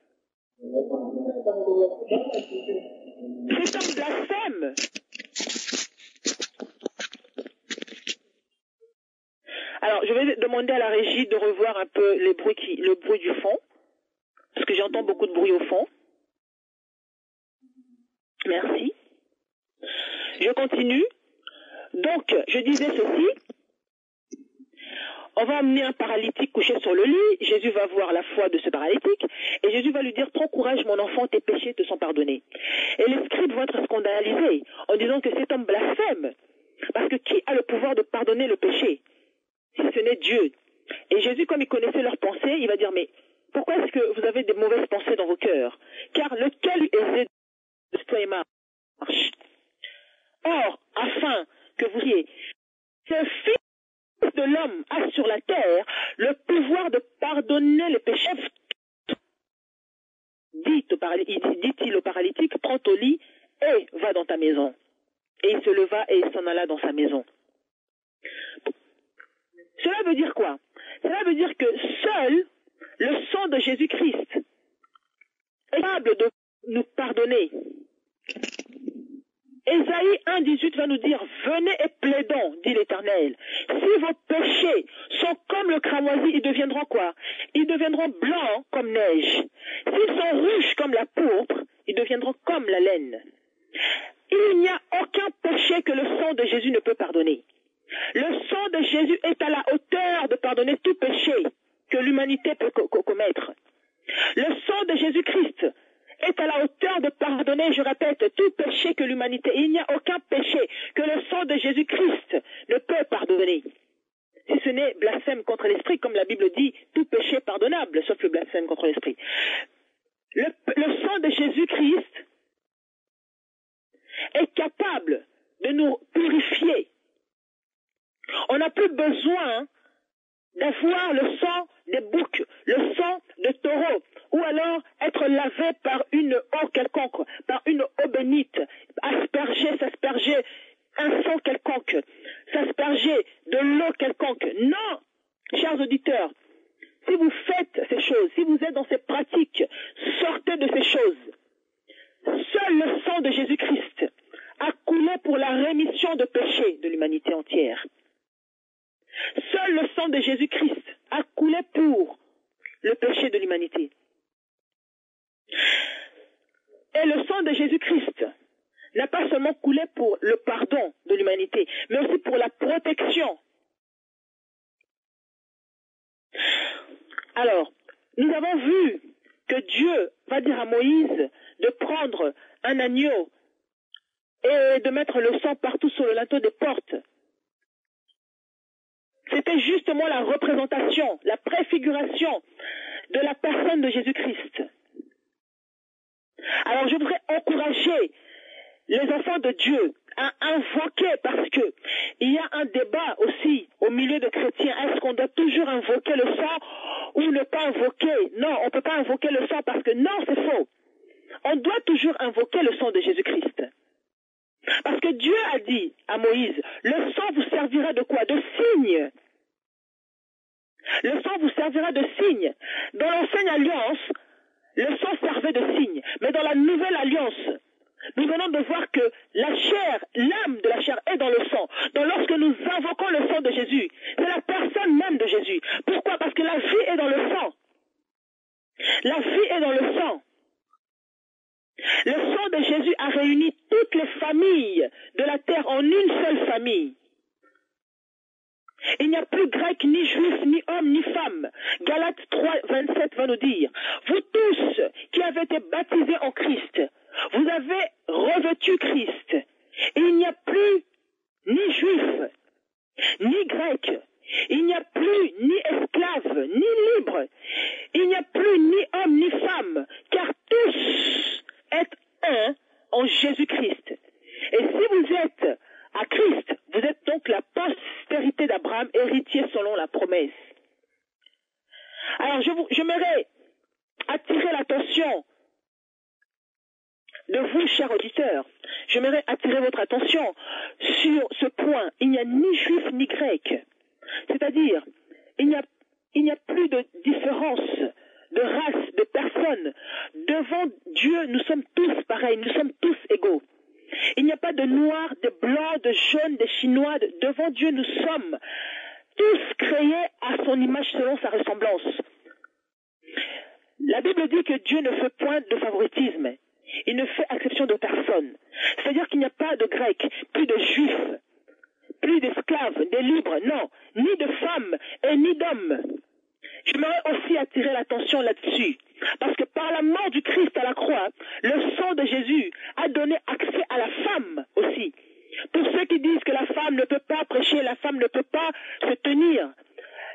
C'est un blasphème. Alors, je vais demander à la régie de revoir un peu le bruit du fond, parce que j'entends beaucoup de bruit au fond. Merci. Je continue. Donc, je disais ceci. On va amener un paralytique couché sur le lit. Jésus va voir la foi de ce paralytique. Et Jésus va lui dire, prends courage mon enfant, tes péchés te sont pardonnés. Et les scribes vont être scandalisés en disant que c'est un blasphème. Parce que qui a le pouvoir de pardonner le péché si ce n'est Dieu? Et Jésus, comme il connaissait leurs pensées, il va dire, mais pourquoi est-ce que vous avez des mauvaises pensées dans vos cœurs? Car lequel est aisé de toi et marche? Or, afin que vous ayez ce Fils de l'homme a sur la terre le pouvoir de pardonner les péchés, dit-il au paralytique, prends ton lit et va dans ta maison. Et il se leva et il s'en alla dans sa maison. Cela veut dire quoi? Cela veut dire que seul le sang de Jésus-Christ est capable de nous pardonner. Ésaïe 1,18 va nous dire, venez et plaidons, dit l'Éternel. Si vos péchés sont comme le cramoisi, ils deviendront quoi? Ils deviendront blancs comme neige. S'ils sont rouges comme la pourpre, ils deviendront comme la laine. Il n'y a aucun péché que le sang de Jésus ne peut pardonner. Le sang de Jésus est à la hauteur de pardonner tout péché que l'humanité peut commettre. Le sang de Jésus-Christ est à la hauteur de pardonner, je répète, tout péché que l'humanité. Il n'y a aucun péché que le sang de Jésus-Christ ne peut pardonner. Si ce n'est blasphème contre l'esprit, comme la Bible dit, tout péché est pardonnable, sauf le blasphème contre l'esprit. Le sang de Jésus-Christ est capable de nous purifier. On n'a plus besoin d'avoir le sang des boucs, le sang de taureau, ou alors être lavé par une eau quelconque, par une eau bénite, s'asperger un sang quelconque, s'asperger de l'eau quelconque. Non, chers auditeurs, si vous faites ces choses, si vous êtes dans ces pratiques, sortez de ces choses. Seul le sang de Jésus-Christ a coulé pour la rémission de péchés de l'humanité entière. Seul le sang de Jésus-Christ a coulé pour le péché de l'humanité. Et le sang de Jésus-Christ n'a pas seulement coulé pour le pardon de l'humanité, mais aussi pour la protection. Alors, nous avons vu que Dieu va dire à Moïse de prendre un agneau et de mettre le sang partout sur le linteau des portes. C'était justement la représentation, la préfiguration de la personne de Jésus-Christ. Alors je voudrais encourager les enfants de Dieu à invoquer, parce que il y a un débat aussi au milieu des chrétiens. Est-ce qu'on doit toujours invoquer le sang ou ne pas invoquer? Non, on ne peut pas invoquer le sang parce que non, c'est faux. On doit toujours invoquer le sang de Jésus-Christ. Parce que Dieu a dit à Moïse, le sang vous servira de quoi? De signe. Le sang vous servira de signe. Dans l'ancienne alliance, le sang servait de signe. Mais dans la nouvelle alliance, nous venons de voir que la chair, l'âme de la chair est dans le sang. Donc lorsque nous invoquons le sang de Jésus, c'est la personne même de Jésus. Pourquoi? Parce que la vie est dans le sang. La vie est dans le sang. Le sang de Jésus a réuni toutes les familles de la terre en une seule famille. Il n'y a plus grec, ni juif, ni homme, ni femme. Galates 3, 27 va nous dire, vous tous qui avez été baptisés en Christ, vous avez revêtu Christ. Et il n'y a plus ni juif, ni grec. Il n'y a plus ni esclave, ni libre. Il n'y a plus ni homme, ni femme, car tous êtes un Alors, j'aimerais attirer l'attention de vous, chers auditeurs. J'aimerais attirer votre attention sur ce point. Il n'y a ni juif ni grec. C'est-à-dire, il n'y a plus de différence de race, de personnes. Devant Dieu, nous sommes tous pareils, nous sommes tous égaux. Il n'y a pas de noirs, de blancs, de jaunes, de chinois. Devant Dieu, nous sommes tous créés à son image selon sa ressemblance. La Bible dit que Dieu ne fait point de favoritisme. Il ne fait exception de personne. C'est-à-dire qu'il n'y a pas de Grecs, plus de Juifs, plus d'esclaves, des libres, non, ni de femmes et ni d'hommes. J'aimerais aussi attirer l'attention là-dessus, parce que par la mort du Christ à la croix, le sang de Jésus a donné accès à la femme aussi. Pour ceux qui disent que la femme ne peut pas prêcher, la femme ne peut pas se tenir.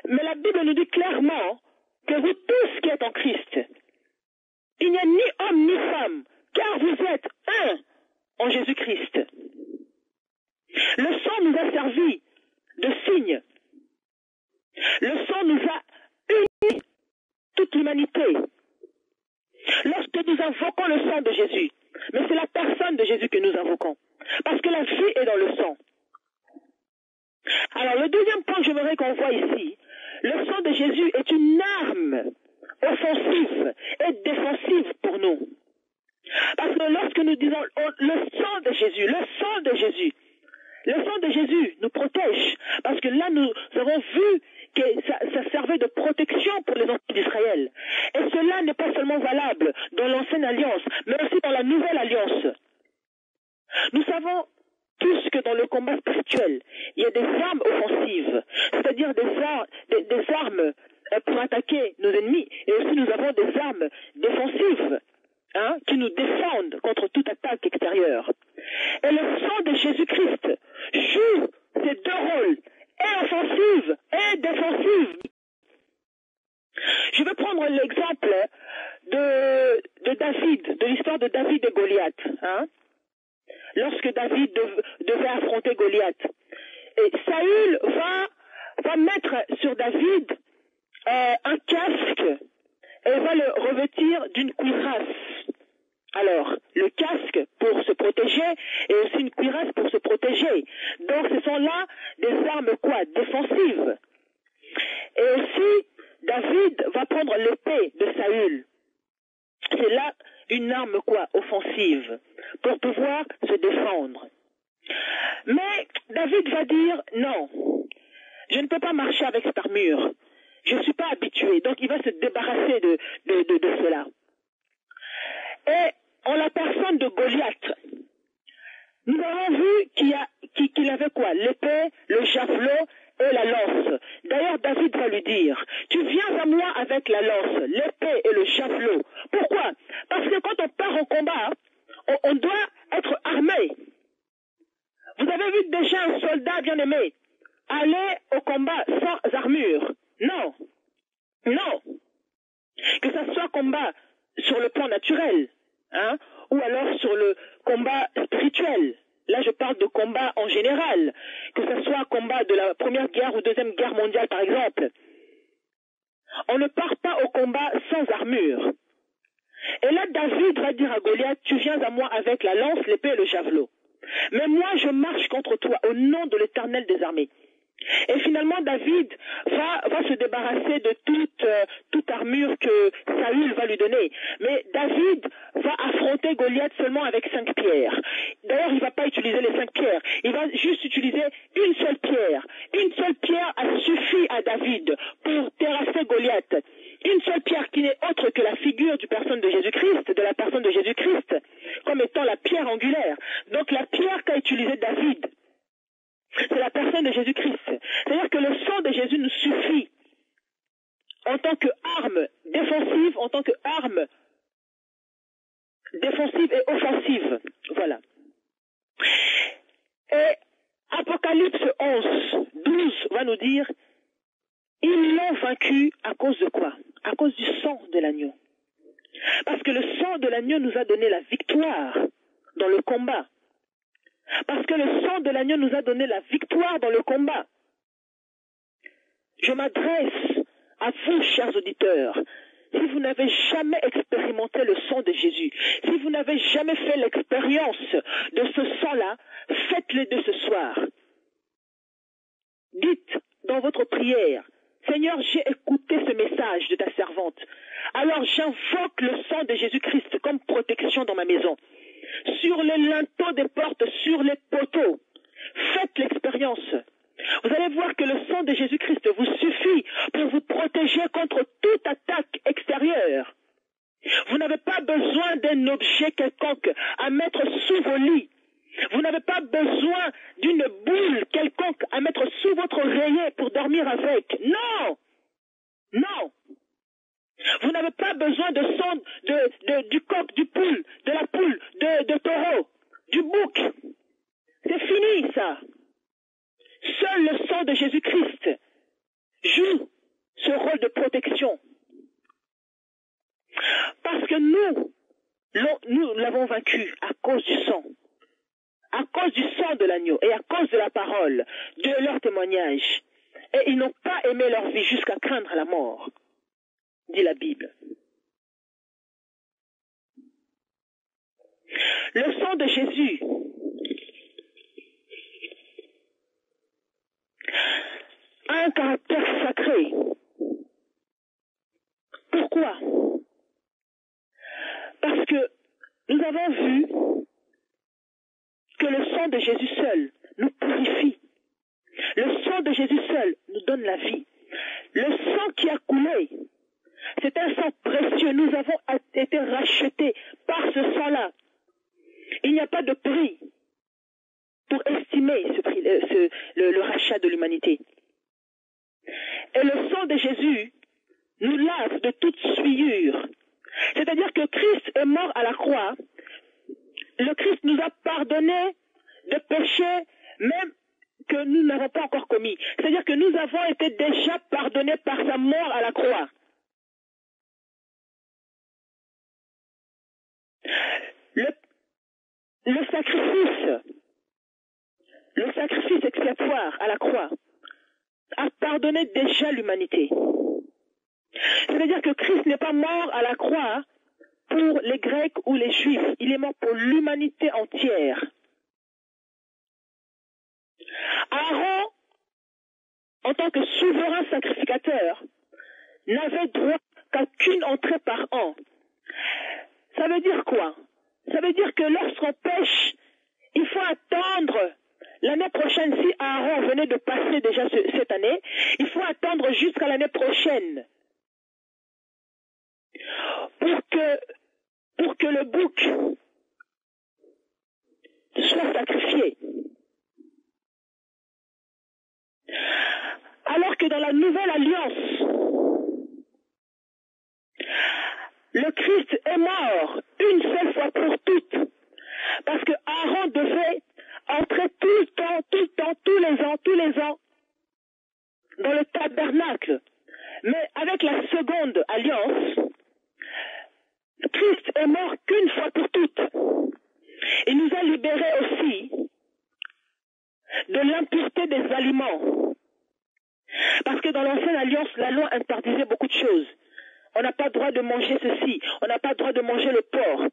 Mais la Bible nous dit clairement que vous tous qui êtes en Christ, il n'y a ni homme ni femme, car vous êtes un en Jésus-Christ. Le sang nous a servi de signe. Le sang nous a unis toute l'humanité. Lorsque nous invoquons le sang de Jésus, mais c'est la personne de Jésus que nous invoquons, parce que la vie est dans le sang. Alors le deuxième point que j'aimerais qu'on voit ici, le sang de Jésus est une arme offensive et défensive pour nous. Parce que lorsque nous disons le sang de Jésus, le sang de Jésus nous protège. Parce que là, nous avons vu que ça servait de protection pour les enfants d'Israël. Et cela n'est pas seulement valable dans l'ancienne alliance, mais aussi dans la nouvelle alliance. Nous savons tous que dans le combat spirituel, il y a des armes offensives, c'est-à-dire des armes pour attaquer nos ennemis, et aussi nous avons des armes défensives, qui nous défendent contre toute attaque extérieure. Et le sang de Jésus-Christ joue ces deux rôles, et offensive et défensive. Je vais prendre l'exemple de David, de l'histoire de David et Goliath. Lorsque David devait affronter Goliath. Et Saül va mettre sur David un casque et va le revêtir d'une cuirasse. Alors, le casque pour se protéger et aussi une cuirasse pour se protéger. Donc, ce sont là des armes défensives. Et aussi, David va prendre l'épée de Saül. C'est là une arme offensive, pour pouvoir se défendre. Mais David va dire, non, je ne peux pas marcher avec cette armure. Je ne suis pas habitué. Donc il va se débarrasser de cela. Et en la personne de Goliath, nous avons vu qu'il avait l'épée, le javelot et la lance. D'ailleurs, David va lui dire, tu viens à moi avec la lance, l'épée et le javelot. Pourquoi? Parce que quand on part au combat, on doit être armé. Vous avez vu déjà un soldat bien aimé aller au combat sans armure? Non. Non. Que ce soit combat sur le plan naturel, ou alors sur le combat spirituel. Là, je parle de combat en général, que ce soit combat de la Première Guerre ou Deuxième Guerre mondiale, par exemple. On ne part pas au combat sans armure. Et là, David va dire à Goliath, tu viens à moi avec la lance, l'épée et le javelot. Mais moi, je marche contre toi au nom de l'Éternel des armées. Et finalement, David va se débarrasser de toute armure que Saül va lui donner. Mais David va affronter Goliath seulement avec 5 pierres. D'ailleurs, il ne va pas utiliser les 5 pierres. Il va juste utiliser une seule pierre. Une seule pierre a suffi à David pour terrasser Goliath. Une seule pierre qui n'est autre que la figure de la personne de Jésus-Christ, comme étant la pierre angulaire. Donc la pierre qu'a utilisée David, c'est la personne de Jésus-Christ. C'est-à-dire que le sang de Jésus nous suffit en tant qu'arme défensive, et offensive. Voilà. Et Apocalypse 11, 12 va nous dire, ils l'ont vaincu à cause de quoi? À cause du sang de l'agneau. Parce que le sang de l'agneau nous a donné la victoire dans le combat. Parce que le sang de l'agneau nous a donné la victoire dans le combat. Je m'adresse à vous, chers auditeurs, si vous n'avez jamais expérimenté le sang de Jésus, si vous n'avez jamais fait l'expérience de ce sang-là, faites-le de ce soir. Dites dans votre prière, Seigneur, j'ai écouté ce message de ta servante. Alors j'invoque le sang de Jésus-Christ comme protection dans ma maison. Sur les linteaux des portes, sur les poteaux. Faites l'expérience. Vous allez voir que le sang de Jésus-Christ vous suffit pour vous protéger contre toute attaque extérieure. Vous n'avez pas besoin d'un objet quelconque à mettre sous vos lits. Vous n'avez pas besoin d'une boule quelconque à mettre sous votre oreiller pour dormir avec. Non! Non! Vous n'avez pas besoin de sang du coq, du poule, de la poule, de taureau, du bouc. C'est fini, ça. Seul le sang de Jésus-Christ joue ce rôle de protection. Parce que nous l'avons vaincu à cause du sang. À cause du sang de l'agneau et à cause de la parole, de leur témoignage. Et ils n'ont pas aimé leur vie jusqu'à craindre la mort, dit la Bible. Le sang de Jésus a un caractère sacré. Pourquoi? Parce que nous avons vu que le sang de Jésus seul nous purifie. Le sang de Jésus seul nous donne la vie. Le sang qui a coulé, c'est un sang précieux. Nous avons été rachetés par ce sang-là. Il n'y a pas de prix pour estimer le rachat de l'humanité. Et le sang de Jésus nous lave de toute souillure. C'est-à-dire que Christ est mort à la croix. Le Christ nous a pardonné de péchés même que nous n'avons pas encore commis. C'est-à-dire que nous avons été déjà pardonnés par sa mort à la croix. Le sacrifice expiatoire à la croix a pardonné déjà l'humanité. C'est-à-dire que Christ n'est pas mort à la croix pour les Grecs ou les Juifs. Il est mort pour l'humanité entière. Aaron, en tant que souverain sacrificateur, n'avait droit qu'à qu'une entrée par an. Ça veut dire quoi? Ça veut dire que lorsqu'on pêche, il faut attendre l'année prochaine. Si Aaron venait de passer déjà cette année, il faut attendre jusqu'à l'année prochaine pour que le bouc soit sacrifié. Alors que dans la nouvelle alliance, le Christ est mort une seule fois pour toutes. Parce que Aaron devait entrer tout le temps, tous les ans, dans le tabernacle. Mais avec la seconde alliance, Christ est mort qu'une fois pour toutes. Il nous a libérés aussi de l'impureté des aliments. Parce que dans l'ancienne alliance, la loi interdisait beaucoup de choses. On n'a pas le droit de manger ceci, on n'a pas le droit de manger le porc.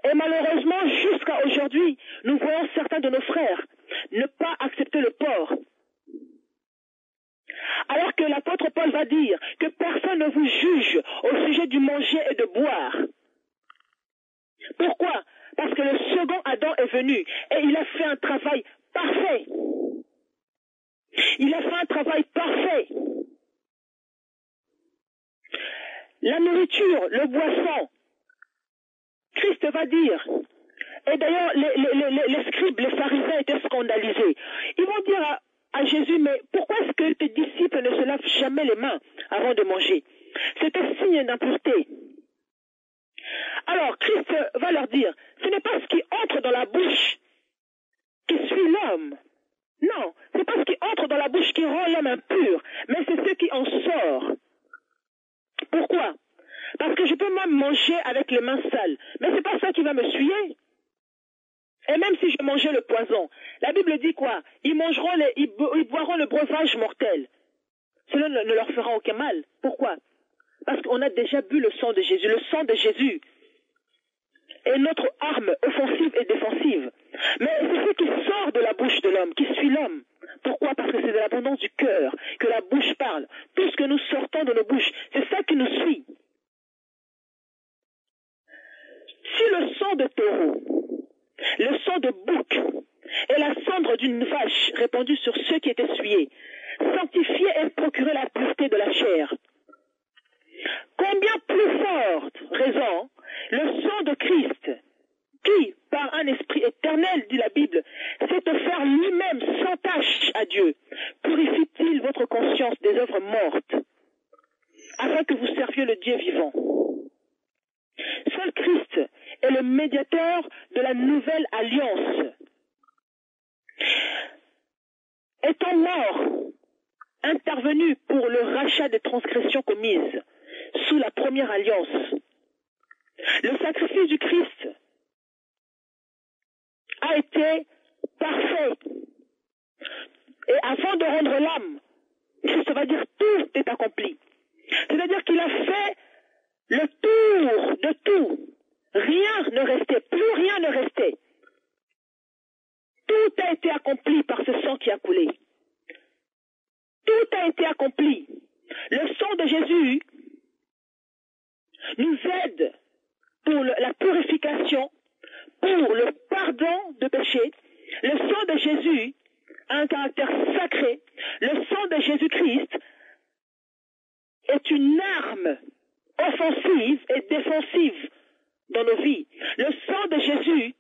Et malheureusement, jusqu'à aujourd'hui, nous voyons certains de nos frères ne pas accepter le porc. Alors que l'apôtre Paul va dire que personne ne vous juge au sujet du manger et de boire. Pourquoi? Parce que le second Adam est venu et il a fait un travail parfait. Il a fait un travail parfait. La nourriture, le boisson, Christ va dire, et d'ailleurs les scribes, les pharisiens étaient scandalisés. Ils vont dire à Jésus, mais pourquoi est-ce que tes disciples ne se lavent jamais les mains avant de manger? C'est un signe d'impureté. Alors Christ va leur dire, ce n'est pas ce qui entre dans la bouche qui suit l'homme. Non, c'est pas ce qui entre dans la bouche qui rend l'homme impur, mais c'est ce qui en sort. Pourquoi? Parce que je peux même manger avec les mains sales, mais c'est pas ça qui va me souiller. Et même si je mangeais le poison, la Bible dit quoi? Ils boiront le breuvage mortel. cela ne leur fera aucun mal. Pourquoi? Parce qu'on a déjà bu le sang de Jésus. Le sang de Jésus est notre arme offensive et défensive. Mais c'est ce qui sort de la bouche de l'homme, qui suit l'homme. Pourquoi? Parce que c'est de l'abondance du cœur que la bouche parle. Tout ce que nous sortons de nos bouches, c'est ça qui nous suit. Si le sang de taureau, le sang de bouc et la cendre d'une vache répandue sur ceux qui étaient souillés sanctifiaient et procuraient la pureté de la chair, combien plus forte raison le sang de Christ, qui, par un esprit éternel, dit la Bible, s'est offert lui-même sans tache à Dieu, purifie-t-il votre conscience des œuvres mortes, afin que vous serviez le Dieu vivant. Seul Christ est le médiateur de la nouvelle alliance. Étant mort, intervenu pour le rachat des transgressions commises sous la première alliance, le sacrifice du Christ a été parfait. Et avant de rendre l'âme, Christ va dire tout est accompli. C'est-à-dire qu'il a fait le tour de tout. Rien ne restait, plus rien ne restait. Tout a été accompli par ce sang qui a coulé. Tout a été accompli. Le sang de Jésus nous aide pour la purification, pour le pardon de péché. Le sang de Jésus a un caractère sacré. Le sang de Jésus-Christ est une arme offensive et défensive dans nos vies. Le sang de Jésus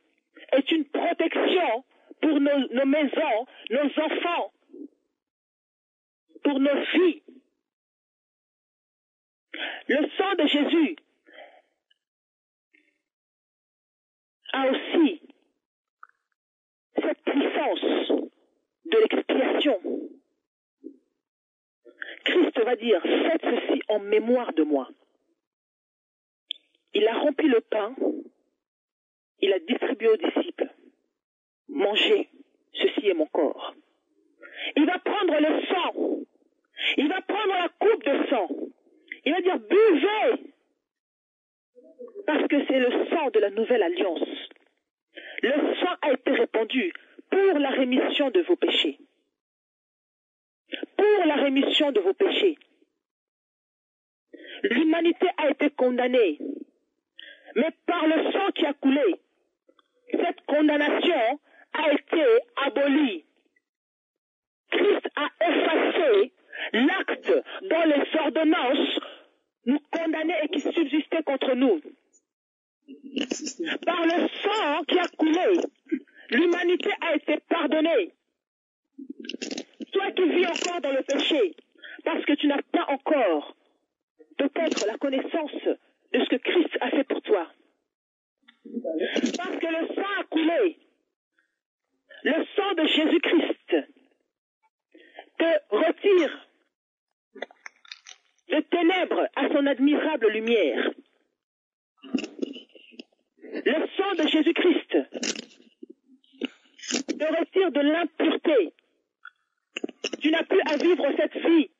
est une protection pour nos maisons, nos enfants, pour nos vies. Le sang de Jésus a aussi cette puissance de l'expiation. Christ va dire, faites ceci en mémoire de moi. Il a rempli le pain, il a distribué aux disciples. Mangez, ceci est mon corps. Il va prendre le sang, il va prendre la coupe de sang, il va dire, buvez, parce que c'est le sang de la nouvelle alliance. Le sang a été répandu pour la rémission de vos péchés. Pour la rémission de vos péchés. L'humanité a été condamnée, mais par le sang qui a coulé, cette condamnation a été abolie. Christ a effacé l'acte dont les ordonnances nous condamnaient et qui subsistaient contre nous. Par le sang qui a coulé, l'humanité a été pardonnée. Toi qui vis encore dans le péché, parce que tu n'as pas encore peut-être la connaissance de ce que Christ a fait pour toi. Parce que le sang a coulé. Le sang de Jésus-Christ te retire de ténèbres à son admirable lumière. Le sang de Jésus-Christ te retire de l'impureté. Tu n'as plus à vivre cette vie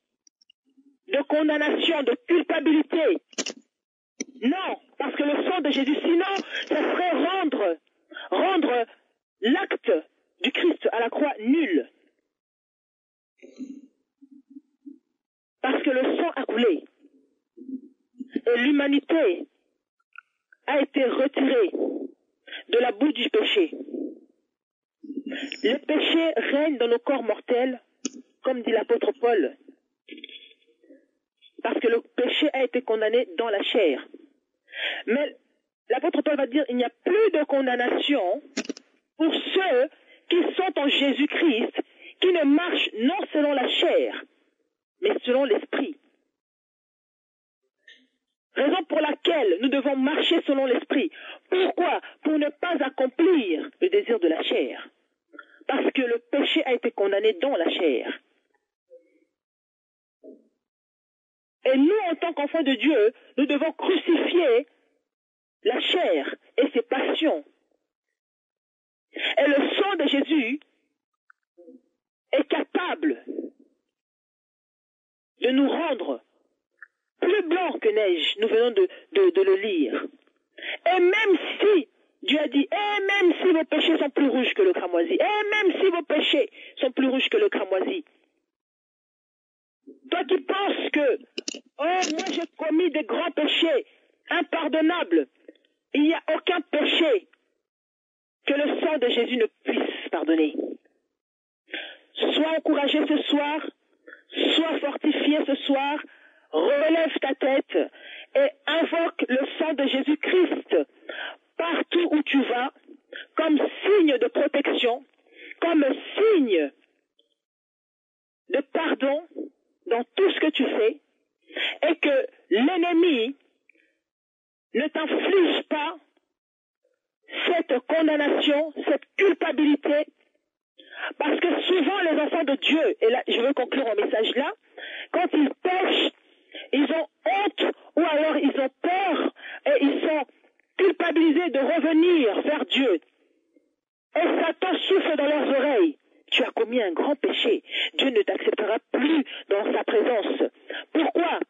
de condamnation, de culpabilité. Non, parce que le sang de Jésus, sinon, ça serait rendre l'acte du Christ à la croix nul. Parce que le sang a coulé. Et l'humanité a été retirée de la boue du péché. Le péché règne dans nos corps mortels, comme dit l'apôtre Paul. Parce que le péché a été condamné dans la chair. Mais l'apôtre Paul va dire, il n'y a plus de condamnation pour ceux qui sont en Jésus-Christ, qui ne marchent non selon la chair, mais selon l'esprit. Raison pour laquelle nous devons marcher selon l'esprit. Pourquoi? Pour ne pas accomplir le désir de la chair. Parce que le péché a été condamné dans la chair. Et nous, en tant qu'enfants de Dieu, nous devons crucifier la chair et ses passions. Et le sang de Jésus est capable de neige. Nous venons de le lire. Et même si, Dieu a dit, et même si vos péchés sont plus rouges que le cramoisi, et même si vos péchés sont plus rouges que le cramoisi, toi qui penses que, oh, moi j'ai commis des grands péchés impardonnables, il n'y a aucun péché que le sang de Jésus ne puisse pardonner. Sois encouragé ce soir, sois fortifié ce soir, relève ta tête et invoque le sang de Jésus-Christ partout où tu vas, comme signe de protection, comme signe de pardon dans tout ce que tu fais, et que l'ennemi ne t'inflige pas cette condamnation, cette culpabilité, parce que souvent les enfants de Dieu, et là je veux conclure mon message là, quand ils pêchent, ils ont honte ou alors ils ont peur et ils sont culpabilisés de revenir vers Dieu. Et Satan souffle dans leurs oreilles. Tu as commis un grand péché. Dieu ne t'acceptera plus dans sa présence. Pourquoi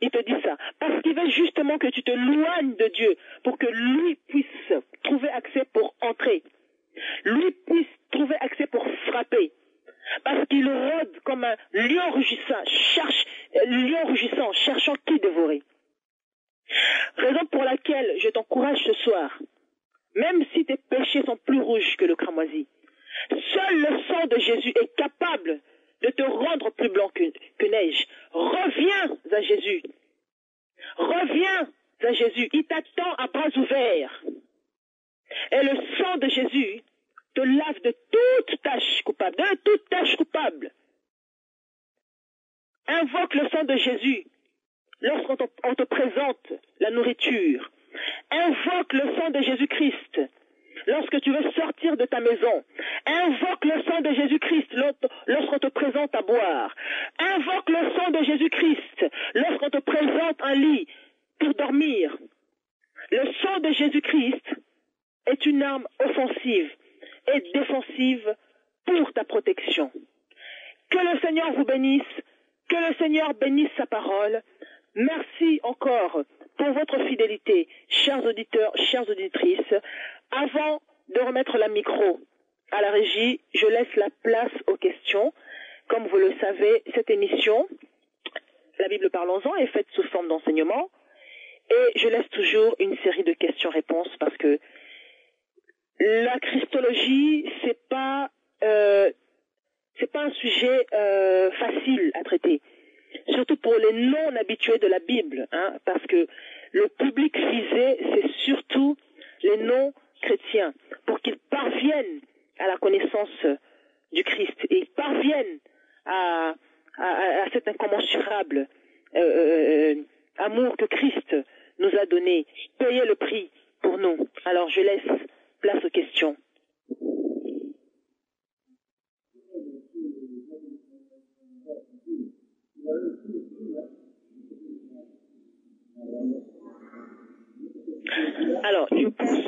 il te dit ça? Parce qu'il veut justement que tu te loignes de Dieu pour que lui puisse trouver accès pour entrer. Lui puisse trouver accès pour frapper. Parce qu'il rôde comme un lion rugissant, cherchant qui dévorer. Raison pour laquelle je t'encourage ce soir, même si tes péchés sont plus rouges que le cramoisi, seul le sang de Jésus est capable de te rendre plus blanc que neige. Reviens à Jésus. Reviens à Jésus. Il t'attend à bras ouverts. Et le sang de Jésus te lave de toute tâche coupable, Invoque le sang de Jésus lorsqu'on te présente la nourriture. Invoque le sang de Jésus-Christ lorsque tu veux sortir de ta maison. Invoque le sang de Jésus-Christ lorsqu'on te présente à boire. Invoque le sang de Jésus-Christ lorsqu'on te présente un lit pour dormir. Le sang de Jésus-Christ est une arme offensive et défensive pour ta protection. Que le Seigneur vous bénisse, que le Seigneur bénisse sa parole. Merci encore pour votre fidélité, chers auditeurs, chères auditrices. Avant de remettre la micro à la régie, je laisse la place aux questions. Comme vous le savez, cette émission, la Bible Parlons-en, est faite sous forme d'enseignement. Et je laisse toujours une série de questions-réponses parce que la christologie, c'est pas un sujet facile à traiter, surtout pour les non-habitués de la Bible, parce que le public visé, c'est surtout les non-chrétiens, pour qu'ils parviennent à la connaissance du Christ et ils parviennent à cet incommensurable amour que Christ nous a donné, payer le prix pour nous. Alors je laisse place aux questions. Alors, je pense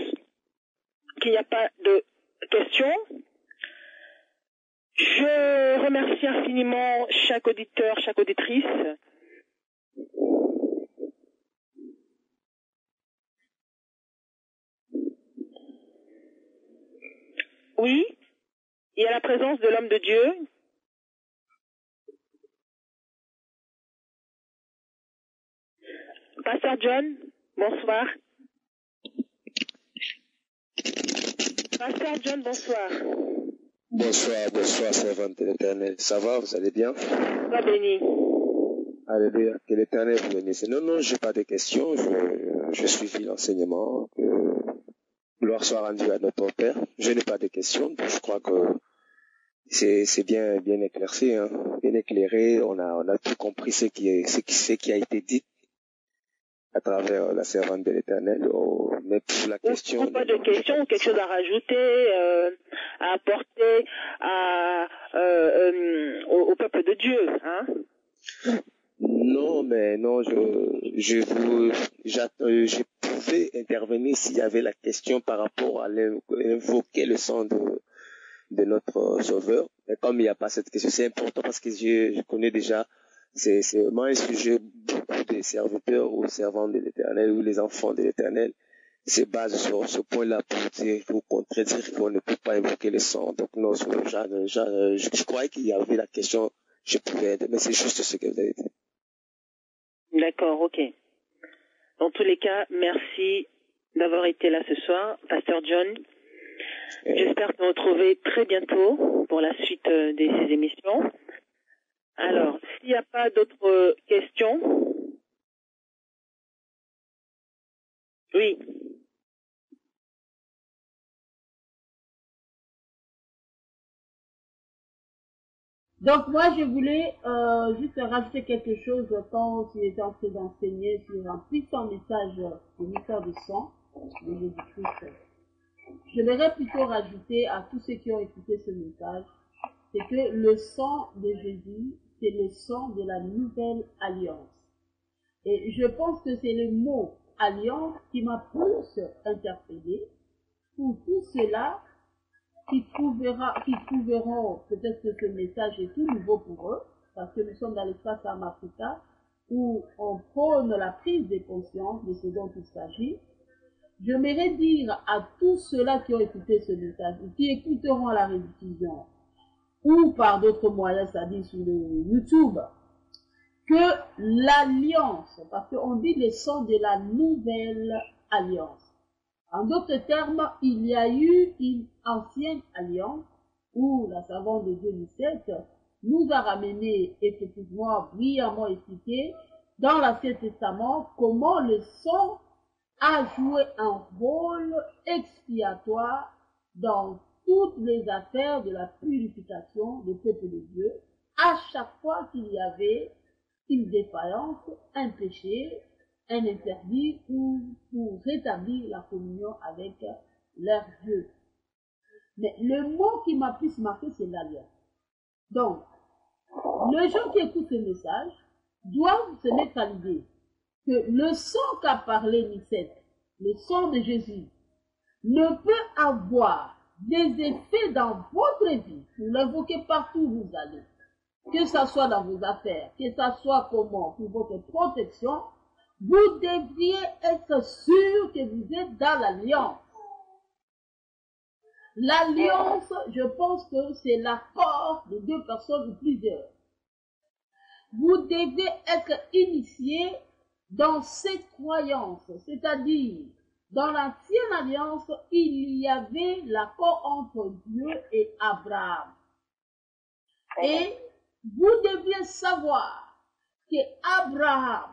qu'il n'y a pas de questions. Je remercie infiniment chaque auditeur, chaque auditrice. Oui, il y a la présence de l'homme de Dieu. Pasteur John, bonsoir. Pasteur John, bonsoir.
Bonsoir, servante de l'Éternel. Ça va, vous allez bien?
Sois béni.
Alléluia, que l'Éternel vous bénisse. Non, j'ai pas de questions. Je suivis l'enseignement. Gloire soit rendue à notre Père. Je n'ai pas de questions. Donc je crois que c'est bien éclairci, bien éclairé. On a tout compris ce qui a été dit à travers la servante de l'Éternel. Mais pour la question...
Pas de questions, quelque chose à rajouter, à apporter au peuple de Dieu,
Non, je pouvais intervenir s'il y avait la question par rapport à invoquer le sang de notre Sauveur. Mais comme il n'y a pas cette question, c'est important parce que je connais déjà c'est vraiment un sujet, beaucoup des serviteurs ou servantes de l'Éternel ou les enfants de l'Éternel se basent sur ce point-là pour contredire qu'on ne peut pas invoquer le sang. Donc non, je croyais qu'il y avait la question, je pouvais aider, mais c'est juste ce que vous avez dit.
D'accord, ok. Dans tous les cas, merci d'avoir été là ce soir, Pasteur John. J'espère te retrouver très bientôt pour la suite de ces émissions. Alors, s'il n'y a pas d'autres questions. Oui.
Donc moi je voulais juste rajouter quelque chose quand tu étais en train d'enseigner sur un puissant message de l'émission de sang de Jésus-Christ. Je voudrais plutôt rajouter à tous ceux qui ont écouté ce message, c'est que le sang de Jésus, c'est le sang de la nouvelle alliance. Et je pense que c'est le mot alliance qui m'a plus interpellé pour tous ceux-là qui trouveront peut-être que ce message est tout nouveau pour eux, parce que nous sommes dans l'espace Africa où on prône la prise de conscience de ce dont il s'agit. J'aimerais dire à tous ceux-là qui ont écouté ce message, ou qui écouteront la rediffusion, ou par d'autres moyens, c'est-à-dire sur le YouTube, que l'alliance, parce qu'on dit le sang de la nouvelle alliance. En d'autres termes, il y a eu une ancienne alliance où la servante de Dieu Lucette nous a ramené effectivement brillamment expliqué dans l'Ancien Testament comment le sang a joué un rôle expiatoire dans toutes les affaires de la purification du peuple de Dieu, à chaque fois qu'il y avait une défaillance, un péché, un interdit ou pour rétablir la communion avec leur Dieu. Mais le mot qui m'a plus marqué, c'est l'alliance. Donc, les gens qui écoutent ce message doivent se mettre à l'idée que le sang qu'a parlé Nicette, le sang de Jésus, ne peut avoir des effets dans votre vie, vous l'invoquez partout où vous allez, que ce soit dans vos affaires, que ce soit comment, pour votre protection, vous devriez être sûr que vous êtes dans l'alliance. L'alliance, je pense que c'est l'accord de deux personnes ou plusieurs. Vous devez être initié dans cette croyance, c'est-à-dire, dans l'ancienne alliance, il y avait l'accord entre Dieu et Abraham. Et vous deviez savoir que Abraham,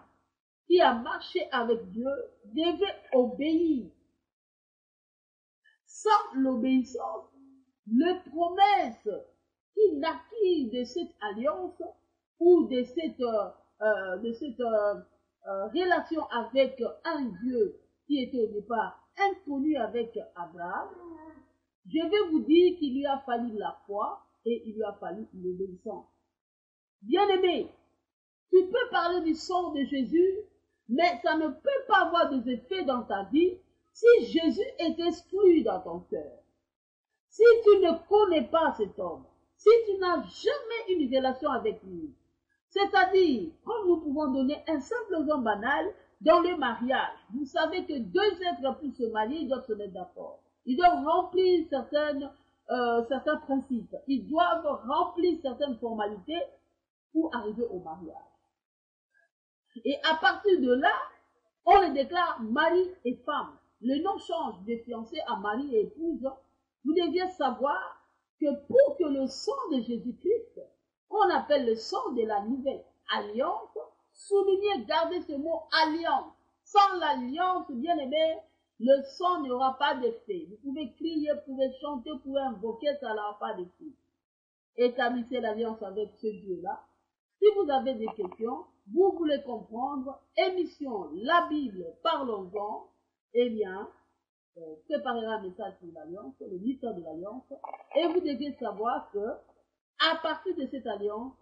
qui a marché avec Dieu, devait obéir. Sans l'obéissance, les promesses qui naquirent de cette alliance ou de cette relation avec un Dieu qui était au départ inconnu avec Abraham, je vais vous dire qu'il lui a fallu la foi et il lui a fallu l'obéissance. Bien-aimé, tu peux parler du sang de Jésus, mais ça ne peut pas avoir des effets dans ta vie si Jésus est exclu dans ton cœur. Si tu ne connais pas cet homme, si tu n'as jamais une relation avec lui, c'est-à-dire, comme nous pouvons donner un simple exemple banal, dans le mariage, vous savez que deux êtres pour se marier, ils doivent se mettre d'accord. Ils doivent remplir certains principes. Ils doivent remplir certaines formalités pour arriver au mariage. Et à partir de là, on les déclare mari et femme. Le nom change de fiancé à mari et épouse. Vous deviez savoir que pour que le sang de Jésus-Christ, qu'on appelle le sang de la nouvelle alliance, soulignez, gardez ce mot alliance. Sans l'alliance, bien aimé, le sang n'aura pas d'effet. Vous pouvez crier, vous pouvez chanter, vous pouvez invoquer, ça n'aura pas d'effet. Établissez l'alliance avec ce Dieu-là. Si vous avez des questions, vous voulez comprendre, émission La Bible, parlons-en, eh bien, préparez un message pour l'alliance, le mystère de l'alliance, et vous devez savoir que, à partir de cette alliance,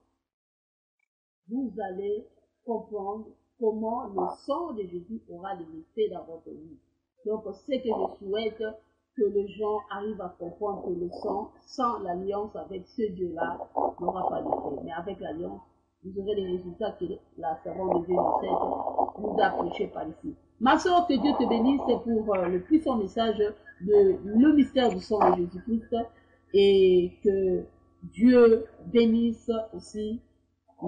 vous allez comprendre comment le sang de Jésus aura des effets dans votre vie. Donc, c'est que je souhaite que les gens arrivent à comprendre que le sang, sans l'alliance avec ce Dieu-là, n'aura pas d'effet. Mais avec l'alliance, vous aurez les résultats que la servante de Dieu nous a prêchés par ici. Ma soeur, que Dieu te bénisse pour le puissant message de le mystère du sang de Jésus-Christ et que Dieu bénisse aussi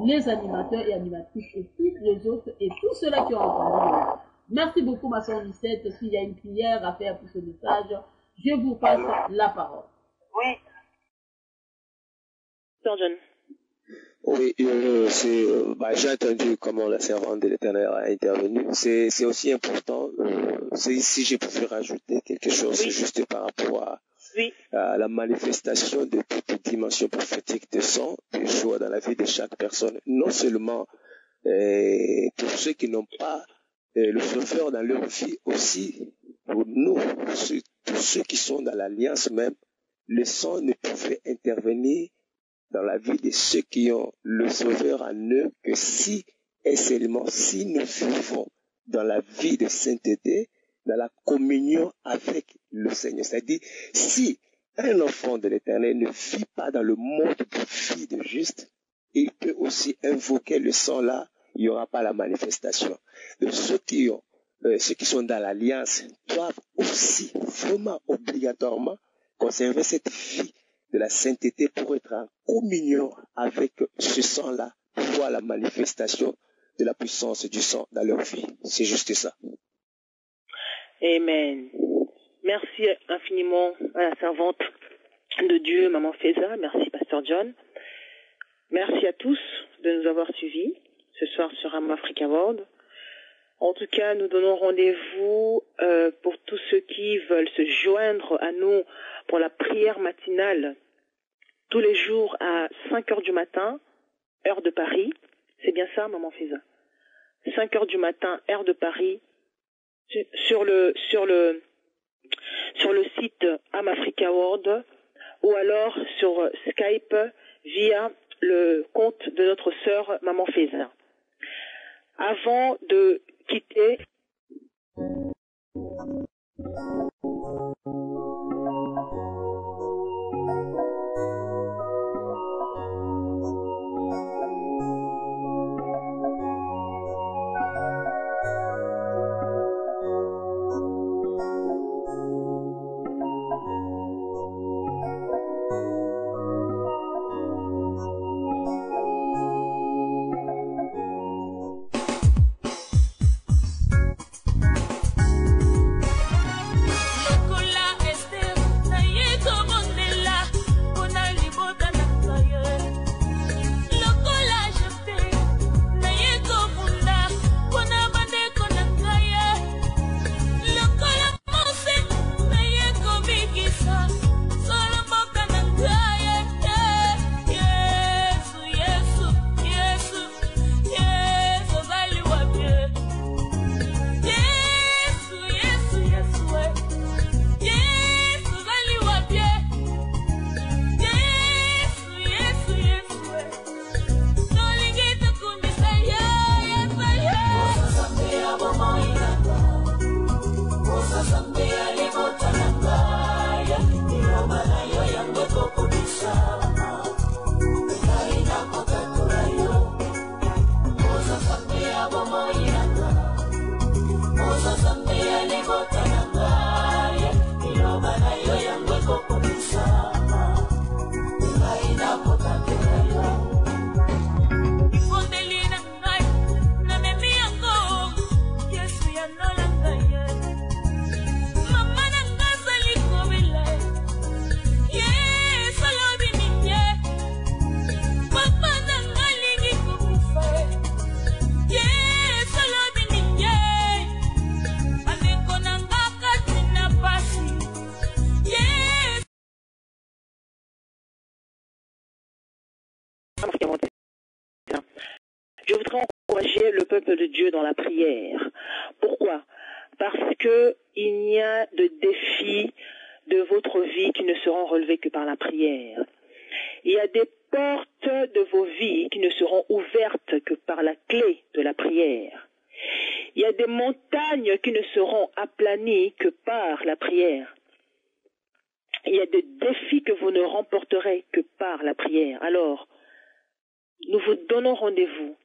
les animateurs et animatrices et toutes les autres et tous ceux-là qui ont entendu. Merci beaucoup, ma soeur Lucette. S'il y a une prière à faire pour ce message, je vous passe la parole.
Oui. Sœur John.
Oui, j'ai entendu comment la servante de l'Éternel a intervenu. C'est aussi important. Si je pouvais rajouter quelque chose,
Oui.
juste par rapport
Oui.
à la manifestation de toute dimension prophétique de sang, de joie dans la vie de chaque personne. Non seulement pour ceux qui n'ont pas le Sauveur dans leur vie, aussi pour nous, tous ceux qui sont dans l'alliance même, le sang ne pouvait intervenir dans la vie de ceux qui ont le Sauveur en eux que si et seulement si nous vivons dans la vie de sainteté, dans la communion avec le Seigneur. C'est-à-dire, si un enfant de l'Éternel ne vit pas dans le monde de vie de juste, il peut aussi invoquer le sang là, il n'y aura pas la manifestation. Donc ceux qui sont dans l'alliance doivent aussi, vraiment obligatoirement, conserver cette vie de la sainteté pour être en communion avec ce sang-là, pour voir la manifestation de la puissance du sang dans leur vie. C'est juste ça.
Amen. Merci infiniment à la servante de Dieu, Maman Feza. Merci, Pasteur John. Merci à tous de nous avoir suivis ce soir sur Am Africa World. En tout cas, nous donnons rendez-vous pour tous ceux qui veulent se joindre à nous pour la prière matinale tous les jours à 5 heures du matin, heure de Paris. C'est bien ça, Maman Feza? 5 heures du matin, heure de Paris, sur le site Am Africa World ou alors sur Skype via le compte de notre sœur Maman Feza. Avant de quitter, je voudrais encourager le peuple de Dieu dans la prière. Pourquoi? Parce que il n'y a de défis de votre vie qui ne seront relevés que par la prière. Il y a des portes de vos vies qui ne seront ouvertes que par la clé de la prière. Il y a des montagnes qui ne seront aplanies que par la prière. Il y a des défis que vous ne remporterez que par la prière. Alors, nous vous donnons rendez-vous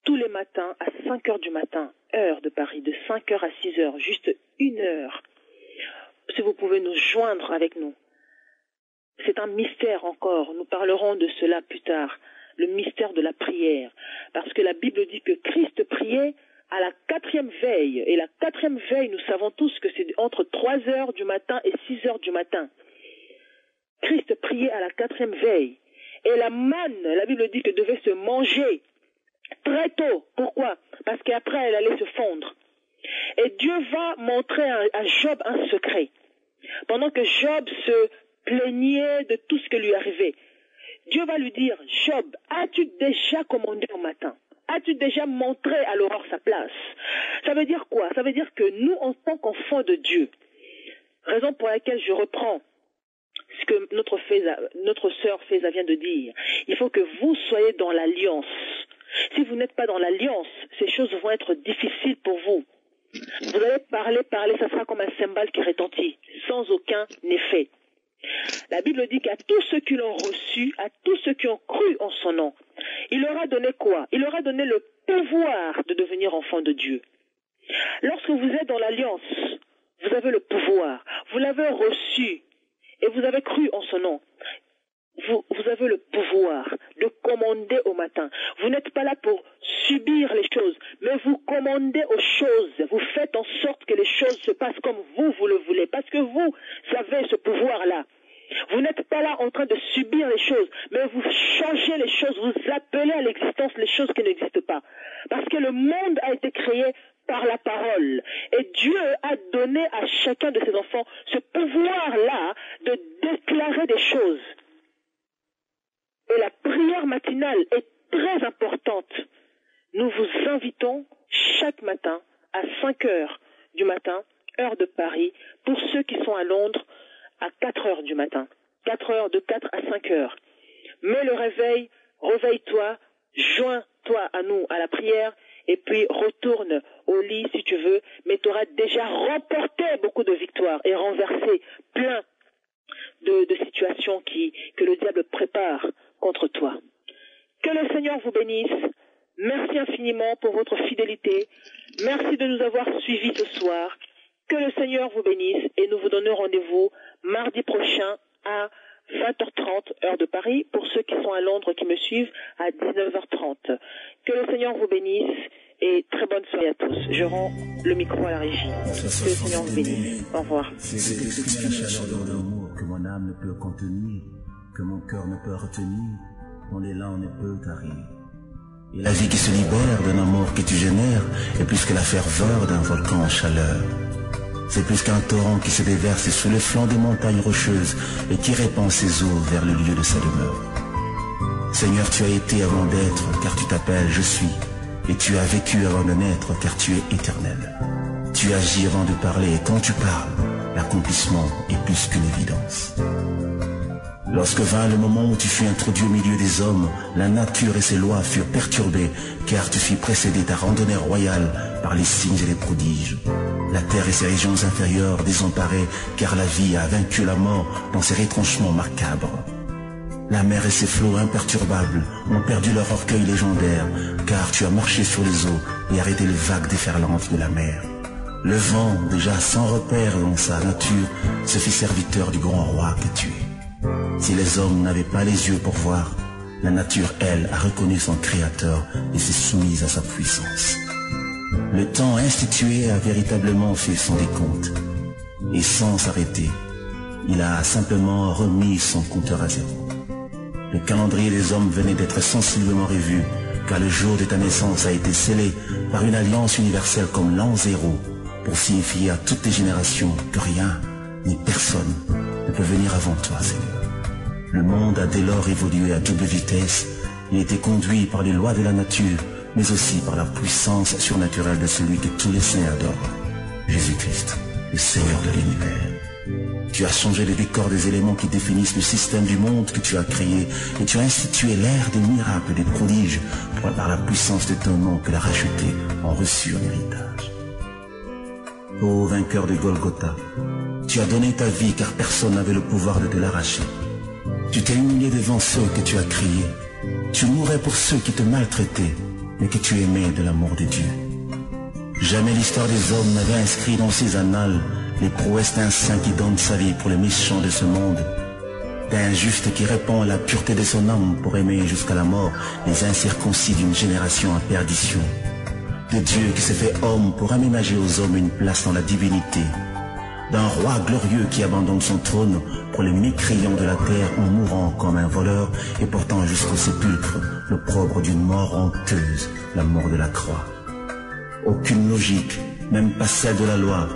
tous les matins à 5 heures du matin, heure de Paris, de 5 heures à 6 heures, juste 1 heure. Si vous pouvez nous joindre avec nous. C'est un mystère encore, nous parlerons de cela plus tard, le mystère de la prière. Parce que la Bible dit que Christ priait à la 4e veille. Et la 4e veille, nous savons tous que c'est entre 3 heures du matin et 6 heures du matin. Christ priait à la 4e veille. Et la manne, la Bible dit que devait se manger très tôt. Pourquoi? Parce qu'après, elle allait se fondre. Et Dieu va montrer à Job un secret. Pendant que Job se plaignait de tout ce qui lui arrivait, Dieu va lui dire, Job, as-tu déjà commandé au matin? As-tu déjà montré à l'aurore sa place? Ça veut dire quoi? Ça veut dire que nous, en tant qu'enfants de Dieu, raison pour laquelle je reprends ce que notre sœur Faiza vient de dire, il faut que vous soyez dans l'alliance. Si vous n'êtes pas dans l'alliance, ces choses vont être difficiles pour vous. Vous allez parler, ça sera comme un cymbale qui retentit, sans aucun effet. La Bible dit qu'à tous ceux qui l'ont reçu, à tous ceux qui ont cru en son nom, il leur a donné quoi? Il leur a donné le pouvoir de devenir enfants de Dieu. Lorsque vous êtes dans l'alliance, vous avez le pouvoir, vous l'avez reçu et vous avez cru en son nom. Vous avez le pouvoir de commander au matin. Vous n'êtes pas là pour subir les choses, mais vous commandez aux choses. Vous faites en sorte que les choses se passent comme vous le voulez, parce que vous avez ce pouvoir-là. Vous n'êtes pas là en train de subir les choses, mais vous changez les choses, vous appelez à l'existence les choses qui n'existent pas. Parce que le monde a été créé par la parole. Et Dieu a donné à chacun de ses enfants ce pouvoir-là de déclarer des choses. Et la prière matinale est très importante. Nous vous invitons chaque matin à 5 heures du matin, heure de Paris, pour ceux qui sont à Londres, à 4 heures du matin. 4 heures, de 4 à 5 heures. Mets le réveil, réveille-toi, joins-toi à nous à la prière, et puis retourne au lit si tu veux, mais tu auras déjà remporté beaucoup de victoires et renversé plein de situations que le diable prépare contre toi. Que le Seigneur vous bénisse. Merci infiniment pour votre fidélité. Merci de nous avoir suivis ce soir. Que le Seigneur vous bénisse et nous vous donnons rendez-vous mardi prochain à 20h30 heure de Paris pour ceux qui sont à Londres qui me suivent à 19h30. Que le Seigneur vous bénisse et très bonne soirée à tous. Je rends le micro à la régie. Que le Seigneur vous bénisse. Au revoir.
C'est d'exprimer la chaleur de l'amour que mon âme ne peut contenir, que mon cœur ne peut retenir, dont l'élan ne peut tarir. Et la vie qui se libère d'un amour que tu génères est plus que la ferveur d'un volcan en chaleur. C'est plus qu'un torrent qui se déverse sous le flanc des montagnes rocheuses et qui répand ses eaux vers le lieu de sa demeure. Seigneur, tu as été avant d'être, car tu t'appelles Je suis, et tu as vécu avant de naître, car tu es éternel. Tu agis avant de parler, et quand tu parles, l'accomplissement est plus qu'une évidence. Lorsque vint le moment où tu fus introduit au milieu des hommes, la nature et ses lois furent perturbées, car tu fis précéder ta randonnée royale par les signes et les prodiges. La terre et ses régions inférieures désemparées, car la vie a vaincu la mort dans ses retranchements macabres. La mer et ses flots imperturbables ont perdu leur orgueil légendaire, car tu as marché sur les eaux et arrêté les vagues déferlantes de la mer. Le vent, déjà sans repère dans sa nature, se fit serviteur du grand roi que tu es. Si les hommes n'avaient pas les yeux pour voir, la nature, elle, a reconnu son créateur et s'est soumise à sa puissance. Le temps institué a véritablement fait son décompte. Et sans s'arrêter, il a simplement remis son compteur à zéro. Le calendrier des hommes venait d'être sensiblement revu, car le jour de ta naissance a été scellé par une alliance universelle comme l'an zéro, pour signifier à toutes les générations que rien, ni personne, ne peut venir avant toi, Seigneur. Le monde a dès lors évolué à double vitesse. Il a été conduit par les lois de la nature, mais aussi par la puissance surnaturelle de celui que tous les saints adorent, Jésus-Christ, le Seigneur de l'univers. Tu as changé le décor des éléments qui définissent le système du monde que tu as créé, et tu as institué l'ère des miracles, des prodiges, par la puissance de ton nom que la racheté en reçu en héritage. Ô vainqueur de Golgotha, tu as donné ta vie car personne n'avait le pouvoir de te l'arracher. Tu t'es humilié devant ceux que tu as criés. Tu mourais pour ceux qui te maltraitaient, mais que tu aimais de l'amour de Dieu. Jamais l'histoire des hommes n'avait inscrit dans ses annales les prouesses d'un saint qui donne sa vie pour les méchants de ce monde, d'un juste qui répand la pureté de son âme pour aimer jusqu'à la mort les incirconcis d'une génération en perdition, de Dieu qui s'est fait homme pour aménager aux hommes une place dans la divinité, d'un roi glorieux qui abandonne son trône pour les mécréants de la terre en mourant comme un voleur et portant jusqu'au sépulcre l'opprobre d'une mort honteuse, la mort de la croix. Aucune logique, même pas celle de la loi,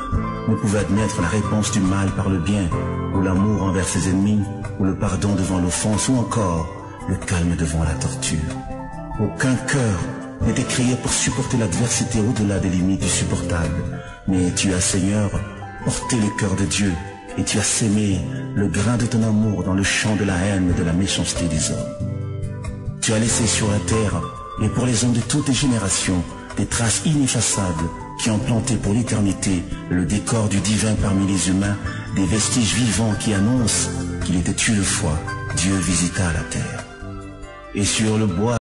ne pouvait admettre la réponse du mal par le bien, ou l'amour envers ses ennemis, ou le pardon devant l'offense, ou encore le calme devant la torture. Aucun cœur n'était créé pour supporter l'adversité au-delà des limites du supportable. Mais tu as, Seigneur, porté le cœur de Dieu, et tu as sémé le grain de ton amour dans le champ de la haine et de la méchanceté des hommes. Tu as laissé sur la terre, et pour les hommes de toutes les générations, des traces ineffaçables qui ont planté pour l'éternité le décor du divin parmi les humains, des vestiges vivants qui annoncent qu'il était une fois Dieu visita la terre. Et sur le bois